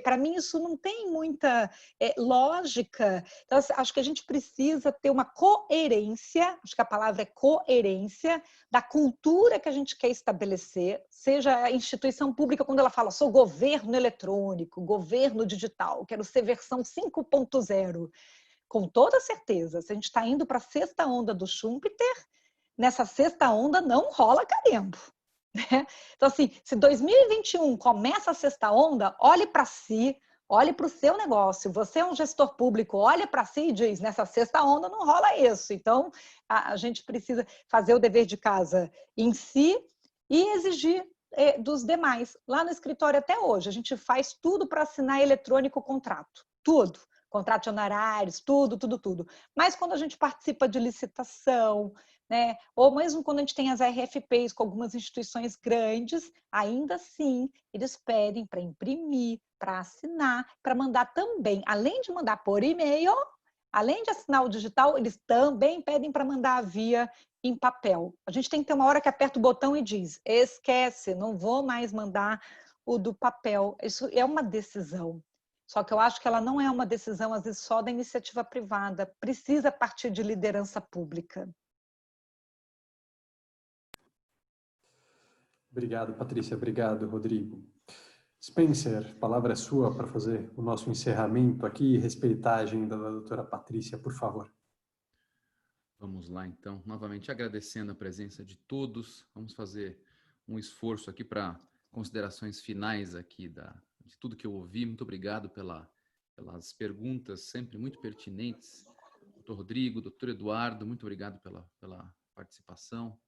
Para mim, isso não tem muita lógica. Então, acho que a gente precisa ter uma coerência, acho que a palavra é coerência, da cultura que a gente quer estabelecer, seja a instituição pública, quando ela fala, sou governo eletrônico, governo digital, quero ser versão 5.0. Com toda certeza, se a gente está indo para a 6ª onda do Schumpeter, nessa 6ª onda não rola carimbo. Né? Então, assim, se 2021 começa a 6ª onda, olhe para si, olhe para o seu negócio. Você é um gestor público, olha para si e diz, nessa 6ª onda não rola isso. Então, a gente precisa fazer o dever de casa em si e exigir dos demais. Lá no escritório até hoje, a gente faz tudo para assinar eletrônico o contrato. Tudo. Contrato de honorários, tudo. Mas quando a gente participa de licitação, né, ou mesmo quando a gente tem as RFPs com algumas instituições grandes, ainda assim, eles pedem para imprimir, para assinar, para mandar também, além de mandar por e-mail, além de assinar o digital, eles também pedem para mandar via em papel. A gente tem que ter uma hora que aperta o botão e diz, esquece, não vou mais mandar o do papel. Isso é uma decisão. Só que eu acho que ela não é uma decisão, às vezes, só da iniciativa privada. Precisa partir de liderança pública. Obrigado, Patrícia. Obrigado, Rodrigo. Spencer, a palavra é sua para fazer o nosso encerramento aqui e respeitar a agenda da doutora Patrícia, por favor. Vamos lá, então. Novamente agradecendo a presença de todos. Vamos fazer um esforço aqui para considerações finais aqui de tudo que eu ouvi. Muito obrigado pelas perguntas, sempre muito pertinentes. Doutor Rodrigo, doutor Eduardo, muito obrigado pela participação.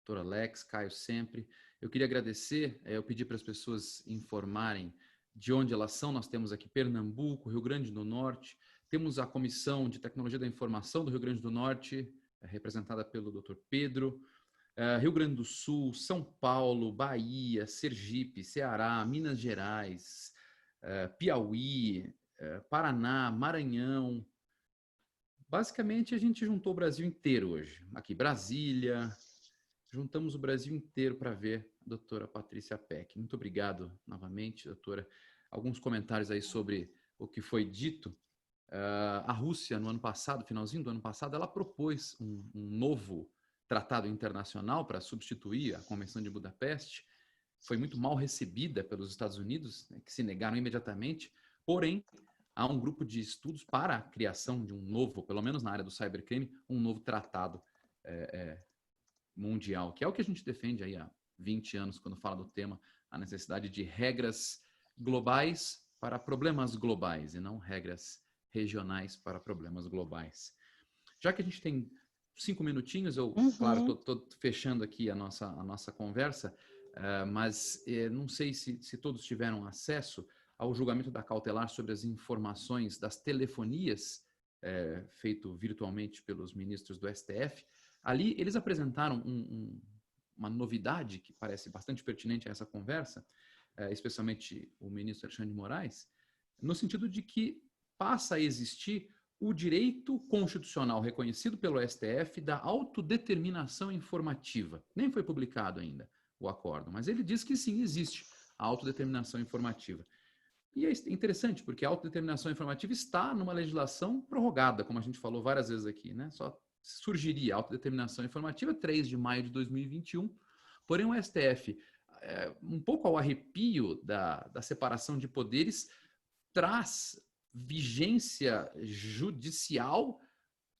Doutor Alex, Caio sempre. Eu queria agradecer, eu pedi para as pessoas informarem de onde elas são. Nós temos aqui Pernambuco, Rio Grande do Norte, temos a Comissão de Tecnologia da Informação do Rio Grande do Norte, representada pelo Dr. Pedro, Rio Grande do Sul, São Paulo, Bahia, Sergipe, Ceará, Minas Gerais, Piauí, Paraná, Maranhão. Basicamente, a gente juntou o Brasil inteiro hoje. Aqui, Brasília, juntamos o Brasil inteiro para ver a doutora Patrícia Peck. Muito obrigado novamente, doutora. Alguns comentários aí sobre o que foi dito. A Rússia, no ano passado, finalzinho do ano passado, ela propôs um novo tratado internacional para substituir a Convenção de Budapeste. Foi muito mal recebida pelos Estados Unidos, né, que se negaram imediatamente. Porém, há um grupo de estudos para a criação de um novo, pelo menos na área do cybercrime, um novo tratado mundial, que é o que a gente defende aí há 20 anos, quando fala do tema, a necessidade de regras globais para problemas globais e não regras regionais para problemas globais. Já que a gente tem 5 minutinhos, eu, claro, estou fechando aqui a nossa conversa, mas não sei se todos tiveram acesso ao julgamento da cautelar sobre as informações das telefonias, feito virtualmente pelos ministros do STF. Ali, eles apresentaram uma novidade que parece bastante pertinente a essa conversa, especialmente o ministro Alexandre de Moraes, no sentido de que passa a existir o direito constitucional reconhecido pelo STF da autodeterminação informativa. Nem foi publicado ainda o acordo, mas ele diz que sim, existe a autodeterminação informativa. E é interessante, porque a autodeterminação informativa está numa legislação prorrogada, como a gente falou várias vezes aqui, né? Só surgiria a autodeterminação informativa 3 de maio de 2021, porém o STF, um pouco ao arrepio da separação de poderes, traz vigência judicial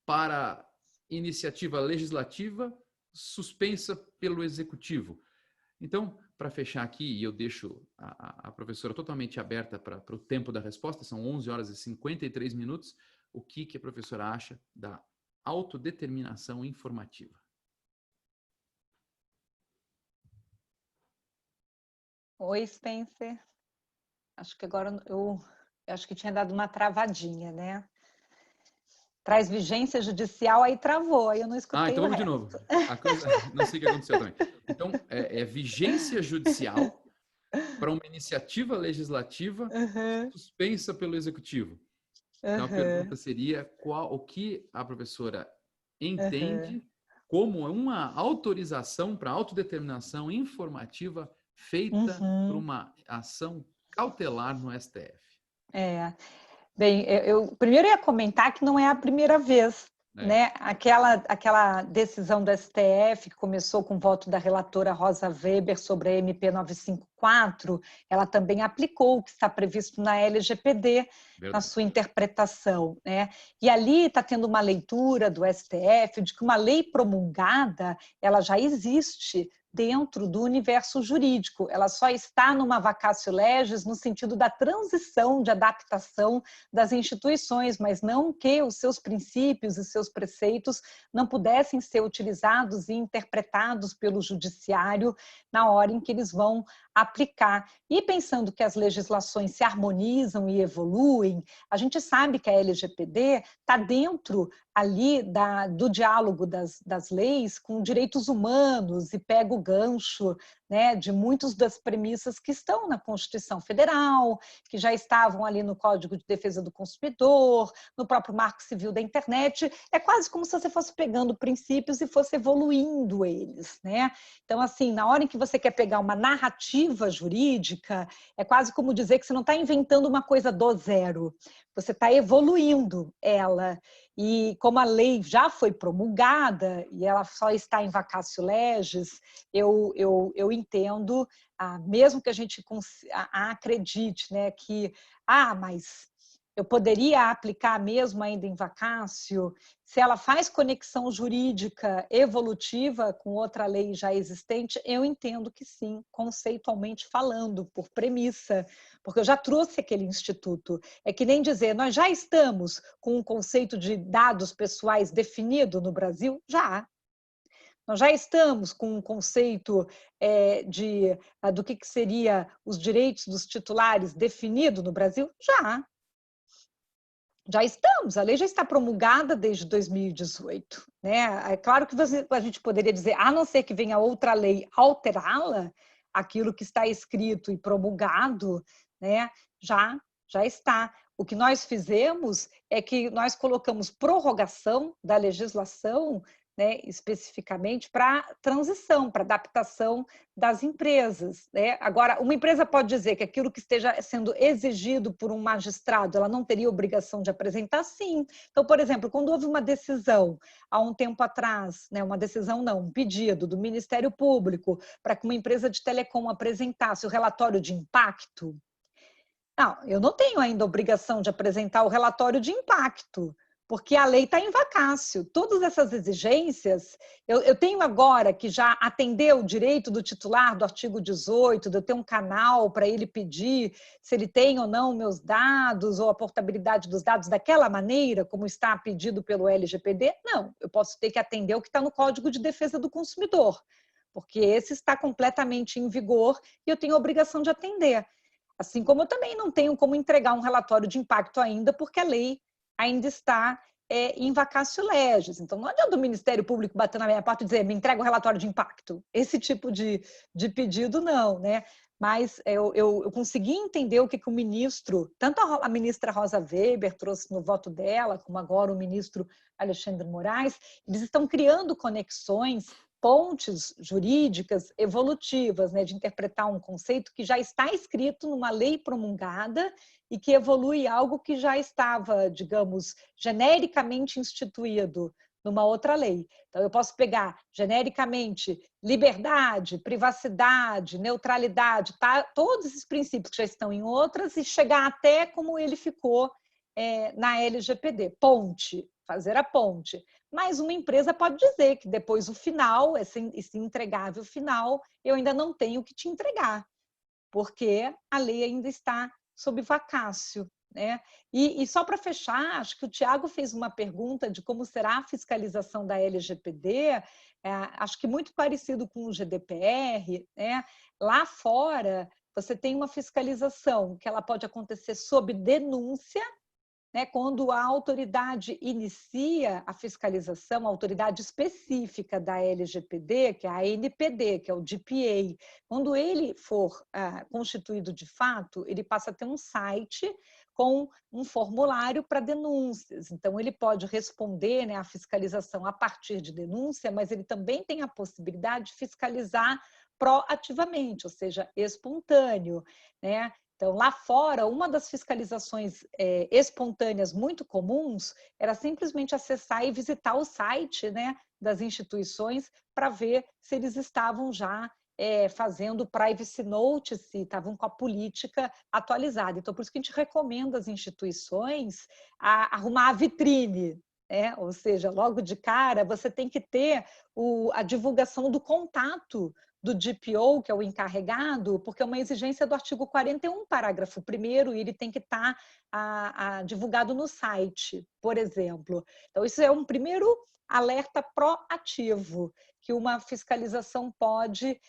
para iniciativa legislativa suspensa pelo executivo. Então, para fechar aqui, e eu deixo a professora totalmente aberta para o tempo da resposta, são 11 horas e 53 minutos, o que a professora acha da autodeterminação informativa? Oi, Spencer. Acho que agora eu acho que tinha dado uma travadinha, né? Traz vigência judicial, aí travou, aí eu não escutei. Então vamos de novo. A coisa, não sei o que aconteceu também. Então, vigência judicial para uma iniciativa legislativa suspensa pelo executivo. Então a pergunta seria o que a professora entende como uma autorização para autodeterminação informativa feita por uma ação cautelar no STF. Bem, eu primeiro ia comentar que não é a primeira vez, né? Aquela decisão do STF que começou com o voto da relatora Rosa Weber sobre a MP 954, ela também aplicou o que está previsto na LGPD, na sua interpretação, né? E ali está tendo uma leitura do STF de que uma lei promulgada, ela já existe dentro do universo jurídico. Ela só está numa vacatio legis no sentido da transição, de adaptação das instituições, mas não que os seus princípios e seus preceitos não pudessem ser utilizados e interpretados pelo judiciário na hora em que eles vão aplicar. E pensando que as legislações se harmonizam e evoluem, a gente sabe que a LGPD está dentro ali do diálogo das leis com direitos humanos e pega o gancho né, de muitas das premissas que estão na Constituição Federal, que já estavam ali no Código de Defesa do Consumidor, no próprio Marco Civil da Internet. É quase como se você fosse pegando princípios e fosse evoluindo eles, né? Então, assim, na hora em que você quer pegar uma narrativa jurídica, é quase como dizer que você não está inventando uma coisa do zero, você está evoluindo ela. E como a lei já foi promulgada e ela só está em vacatio legis, eu entendo, mesmo que a gente acredite, né, que mas eu poderia aplicar mesmo ainda em vacatio, se ela faz conexão jurídica evolutiva com outra lei já existente, eu entendo que sim, conceitualmente falando, por premissa, porque eu já trouxe aquele instituto. É que nem dizer, nós já estamos com um conceito de dados pessoais definido no Brasil? Já. Nós já estamos com um conceito do que seria os direitos dos titulares definido no Brasil? Já. Já estamos, a lei já está promulgada desde 2018. Né? É claro que a gente poderia dizer, a não ser que venha outra lei alterá-la, aquilo que está escrito e promulgado, né, já está. O que nós fizemos é que nós colocamos prorrogação da legislação, né, especificamente para transição, para adaptação das empresas. Né? Agora, uma empresa pode dizer que aquilo que esteja sendo exigido por um magistrado, ela não teria obrigação de apresentar, sim. Então, por exemplo, quando houve uma decisão, há um tempo atrás, né, uma decisão não, um pedido do Ministério Público para que uma empresa de telecom apresentasse o relatório de impacto, não, eu não tenho ainda obrigação de apresentar o relatório de impacto, porque a lei está em vacatio. Todas essas exigências, eu tenho agora que já atender o direito do titular do artigo 18, de eu ter um canal para ele pedir se ele tem ou não meus dados ou a portabilidade dos dados daquela maneira, como está pedido pelo LGPD. Não, eu posso ter que atender o que está no Código de Defesa do Consumidor, porque esse está completamente em vigor e eu tenho a obrigação de atender. Assim como eu também não tenho como entregar um relatório de impacto ainda, porque a lei ainda está em vacatio legis. Então, não adianta o Ministério Público bater na minha porta e dizer, me entrega o relatório de impacto. Esse tipo de pedido, não, né? Mas eu consegui entender o que o ministro, tanto a ministra Rosa Weber trouxe no voto dela, como agora o ministro Alexandre Moraes, eles estão criando conexões, pontes jurídicas evolutivas, né, de interpretar um conceito que já está escrito numa lei promulgada e que evolui algo que já estava, digamos, genericamente instituído numa outra lei. Então, eu posso pegar genericamente liberdade, privacidade, neutralidade, tá? Todos esses princípios que já estão em outras e chegar até como ele ficou na LGPD. Ponte, fazer a ponte. Mas uma empresa pode dizer que depois o final, esse entregável final, eu ainda não tenho que te entregar, porque a lei ainda está sob vacatio. Né? E só para fechar, acho que o Tiago fez uma pergunta de como será a fiscalização da LGPD, acho que muito parecido com o GDPR. Né? Lá fora, você tem uma fiscalização que ela pode acontecer sob denúncia, né, quando a autoridade inicia a fiscalização, a autoridade específica da LGPD, que é a ANPD, que é o DPA, quando ele for constituído de fato, ele passa a ter um site com um formulário para denúncias. Então, ele pode responder, né, à fiscalização a partir de denúncia, mas ele também tem a possibilidade de fiscalizar proativamente, ou seja, espontâneo, né? Então, lá fora, uma das fiscalizações espontâneas muito comuns era simplesmente acessar e visitar o site, né, das instituições para ver se eles estavam já fazendo privacy notice, se estavam com a política atualizada. Então, por isso que a gente recomenda às instituições arrumar a vitrine, né? Ou seja, logo de cara, você tem que ter a divulgação do contato do DPO, que é o encarregado, porque é uma exigência do artigo 41, parágrafo 1º, e ele tem que estar divulgado no site, por exemplo. Então, isso é um primeiro alerta proativo, que uma fiscalização pode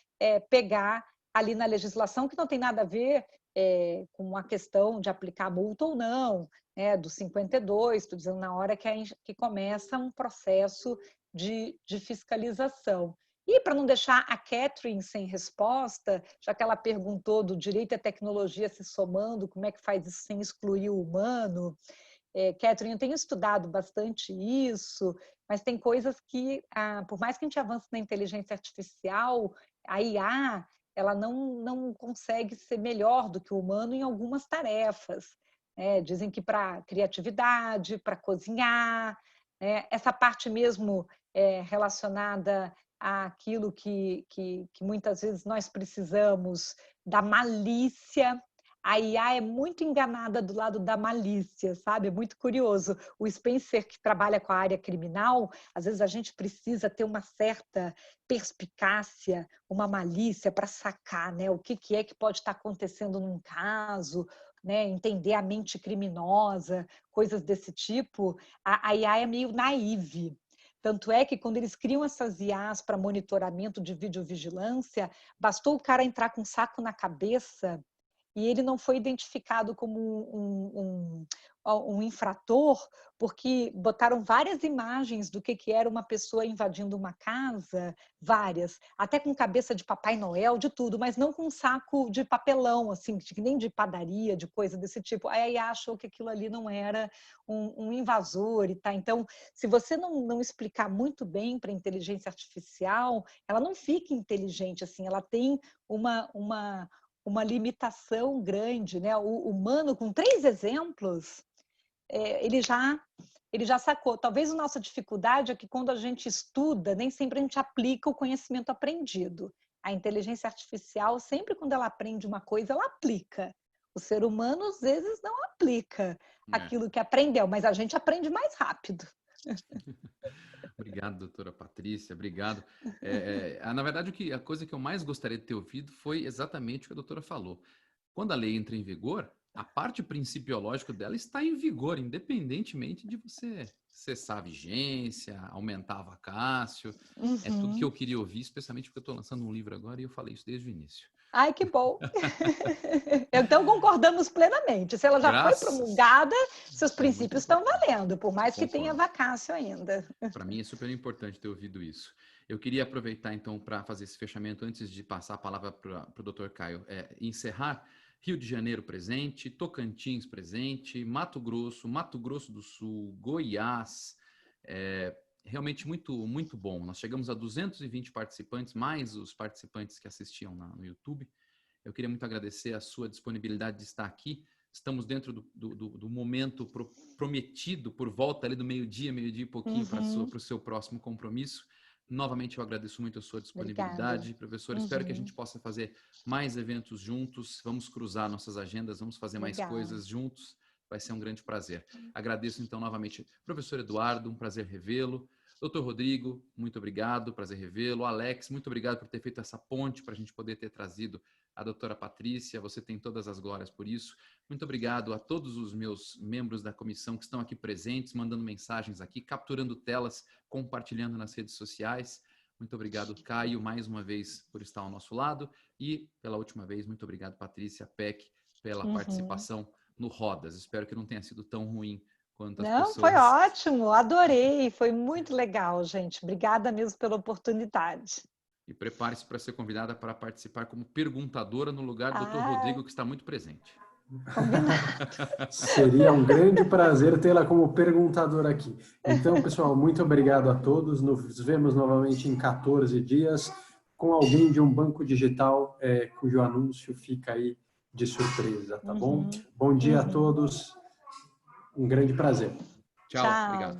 pegar ali na legislação, que não tem nada a ver com a questão de aplicar multa ou não, né, do 52, estou dizendo na hora que começa um processo de fiscalização. E para não deixar a Catherine sem resposta, já que ela perguntou do direito à tecnologia se somando, como é que faz isso sem excluir o humano? Catherine, eu tenho estudado bastante isso, mas tem coisas que, por mais que a gente avance na inteligência artificial, a IA, ela não consegue ser melhor do que o humano em algumas tarefas. Dizem que para criatividade, para cozinhar, essa parte mesmo relacionada àquilo que muitas vezes nós precisamos da malícia. A IA é muito enganada do lado da malícia, sabe? É muito curioso. O Spencer, que trabalha com a área criminal, às vezes a gente precisa ter uma certa perspicácia, uma malícia para sacar, né? O que é que pode estar acontecendo num caso, né? Entender a mente criminosa, coisas desse tipo. A IA é meio naive. Tanto é que quando eles criam essas IAs para monitoramento de videovigilância, bastou o cara entrar com um saco na cabeça e ele não foi identificado como um infrator, porque botaram várias imagens do que era uma pessoa invadindo uma casa, várias, até com cabeça de Papai Noel, de tudo, mas não com um saco de papelão, assim, nem de padaria, de coisa desse tipo. Aí achou que aquilo ali não era um invasor e tá. Então, se você não explicar muito bem para a inteligência artificial, ela não fica inteligente, assim, ela tem uma limitação grande, né? O humano, com 3 exemplos, ele já sacou. Talvez a nossa dificuldade é que quando a gente estuda, nem sempre a gente aplica o conhecimento aprendido. A inteligência artificial, sempre quando ela aprende uma coisa, ela aplica. O ser humano, às vezes, não aplica aquilo que aprendeu, mas a gente aprende mais rápido. Obrigado, doutora Patrícia, obrigado. Na verdade, a coisa que eu mais gostaria de ter ouvido foi exatamente o que a doutora falou. Quando a lei entra em vigor, a parte principiológica dela está em vigor, independentemente de você cessar a vigência, aumentar a vacácio. Uhum. É tudo que eu queria ouvir, especialmente porque eu estou lançando um livro agora e eu falei isso desde o início. Ai, que bom! Então concordamos plenamente. Se ela já foi promulgada, seus princípios estão valendo, por mais que tenha vacácio ainda. Para mim é super importante ter ouvido isso. Eu queria aproveitar então para fazer esse fechamento antes de passar a palavra para o Dr. Caio. Encerrar. Rio de Janeiro presente, Tocantins presente, Mato Grosso do Sul, Goiás. Realmente muito, muito bom. Nós chegamos a 220 participantes, mais os participantes que assistiam no YouTube. Eu queria muito agradecer a sua disponibilidade de estar aqui. Estamos dentro do momento prometido, por volta ali do meio-dia e pouquinho, para o seu próximo compromisso. Novamente, eu agradeço muito a sua disponibilidade. Obrigada. Professor, espero que a gente possa fazer mais eventos juntos. Vamos cruzar nossas agendas, vamos fazer mais coisas juntos. Vai ser um grande prazer. Agradeço, então, novamente, professor Eduardo, um prazer revê-lo. Doutor Rodrigo, muito obrigado, prazer revê-lo. Alex, muito obrigado por ter feito essa ponte para a gente poder ter trazido a doutora Patrícia. Você tem todas as glórias por isso. Muito obrigado a todos os meus membros da comissão que estão aqui presentes, mandando mensagens aqui, capturando telas, compartilhando nas redes sociais. Muito obrigado, Caio, mais uma vez por estar ao nosso lado. E, pela última vez, muito obrigado, Patrícia Peck, pela participação no Rodas. Espero que não tenha sido tão ruim quanto as pessoas. Não, foi ótimo, adorei, foi muito legal, gente. Obrigada mesmo pela oportunidade. E prepare-se para ser convidada para participar como perguntadora no lugar do Dr. Rodrigo, que está muito presente. Combinado. Seria um grande prazer tê-la como perguntadora aqui. Então, pessoal, muito obrigado a todos. Nos vemos novamente em 14 dias com alguém de um banco digital cujo anúncio fica aí de surpresa, tá bom? Bom dia a todos. Um grande prazer. Tchau. Obrigado. Obrigada.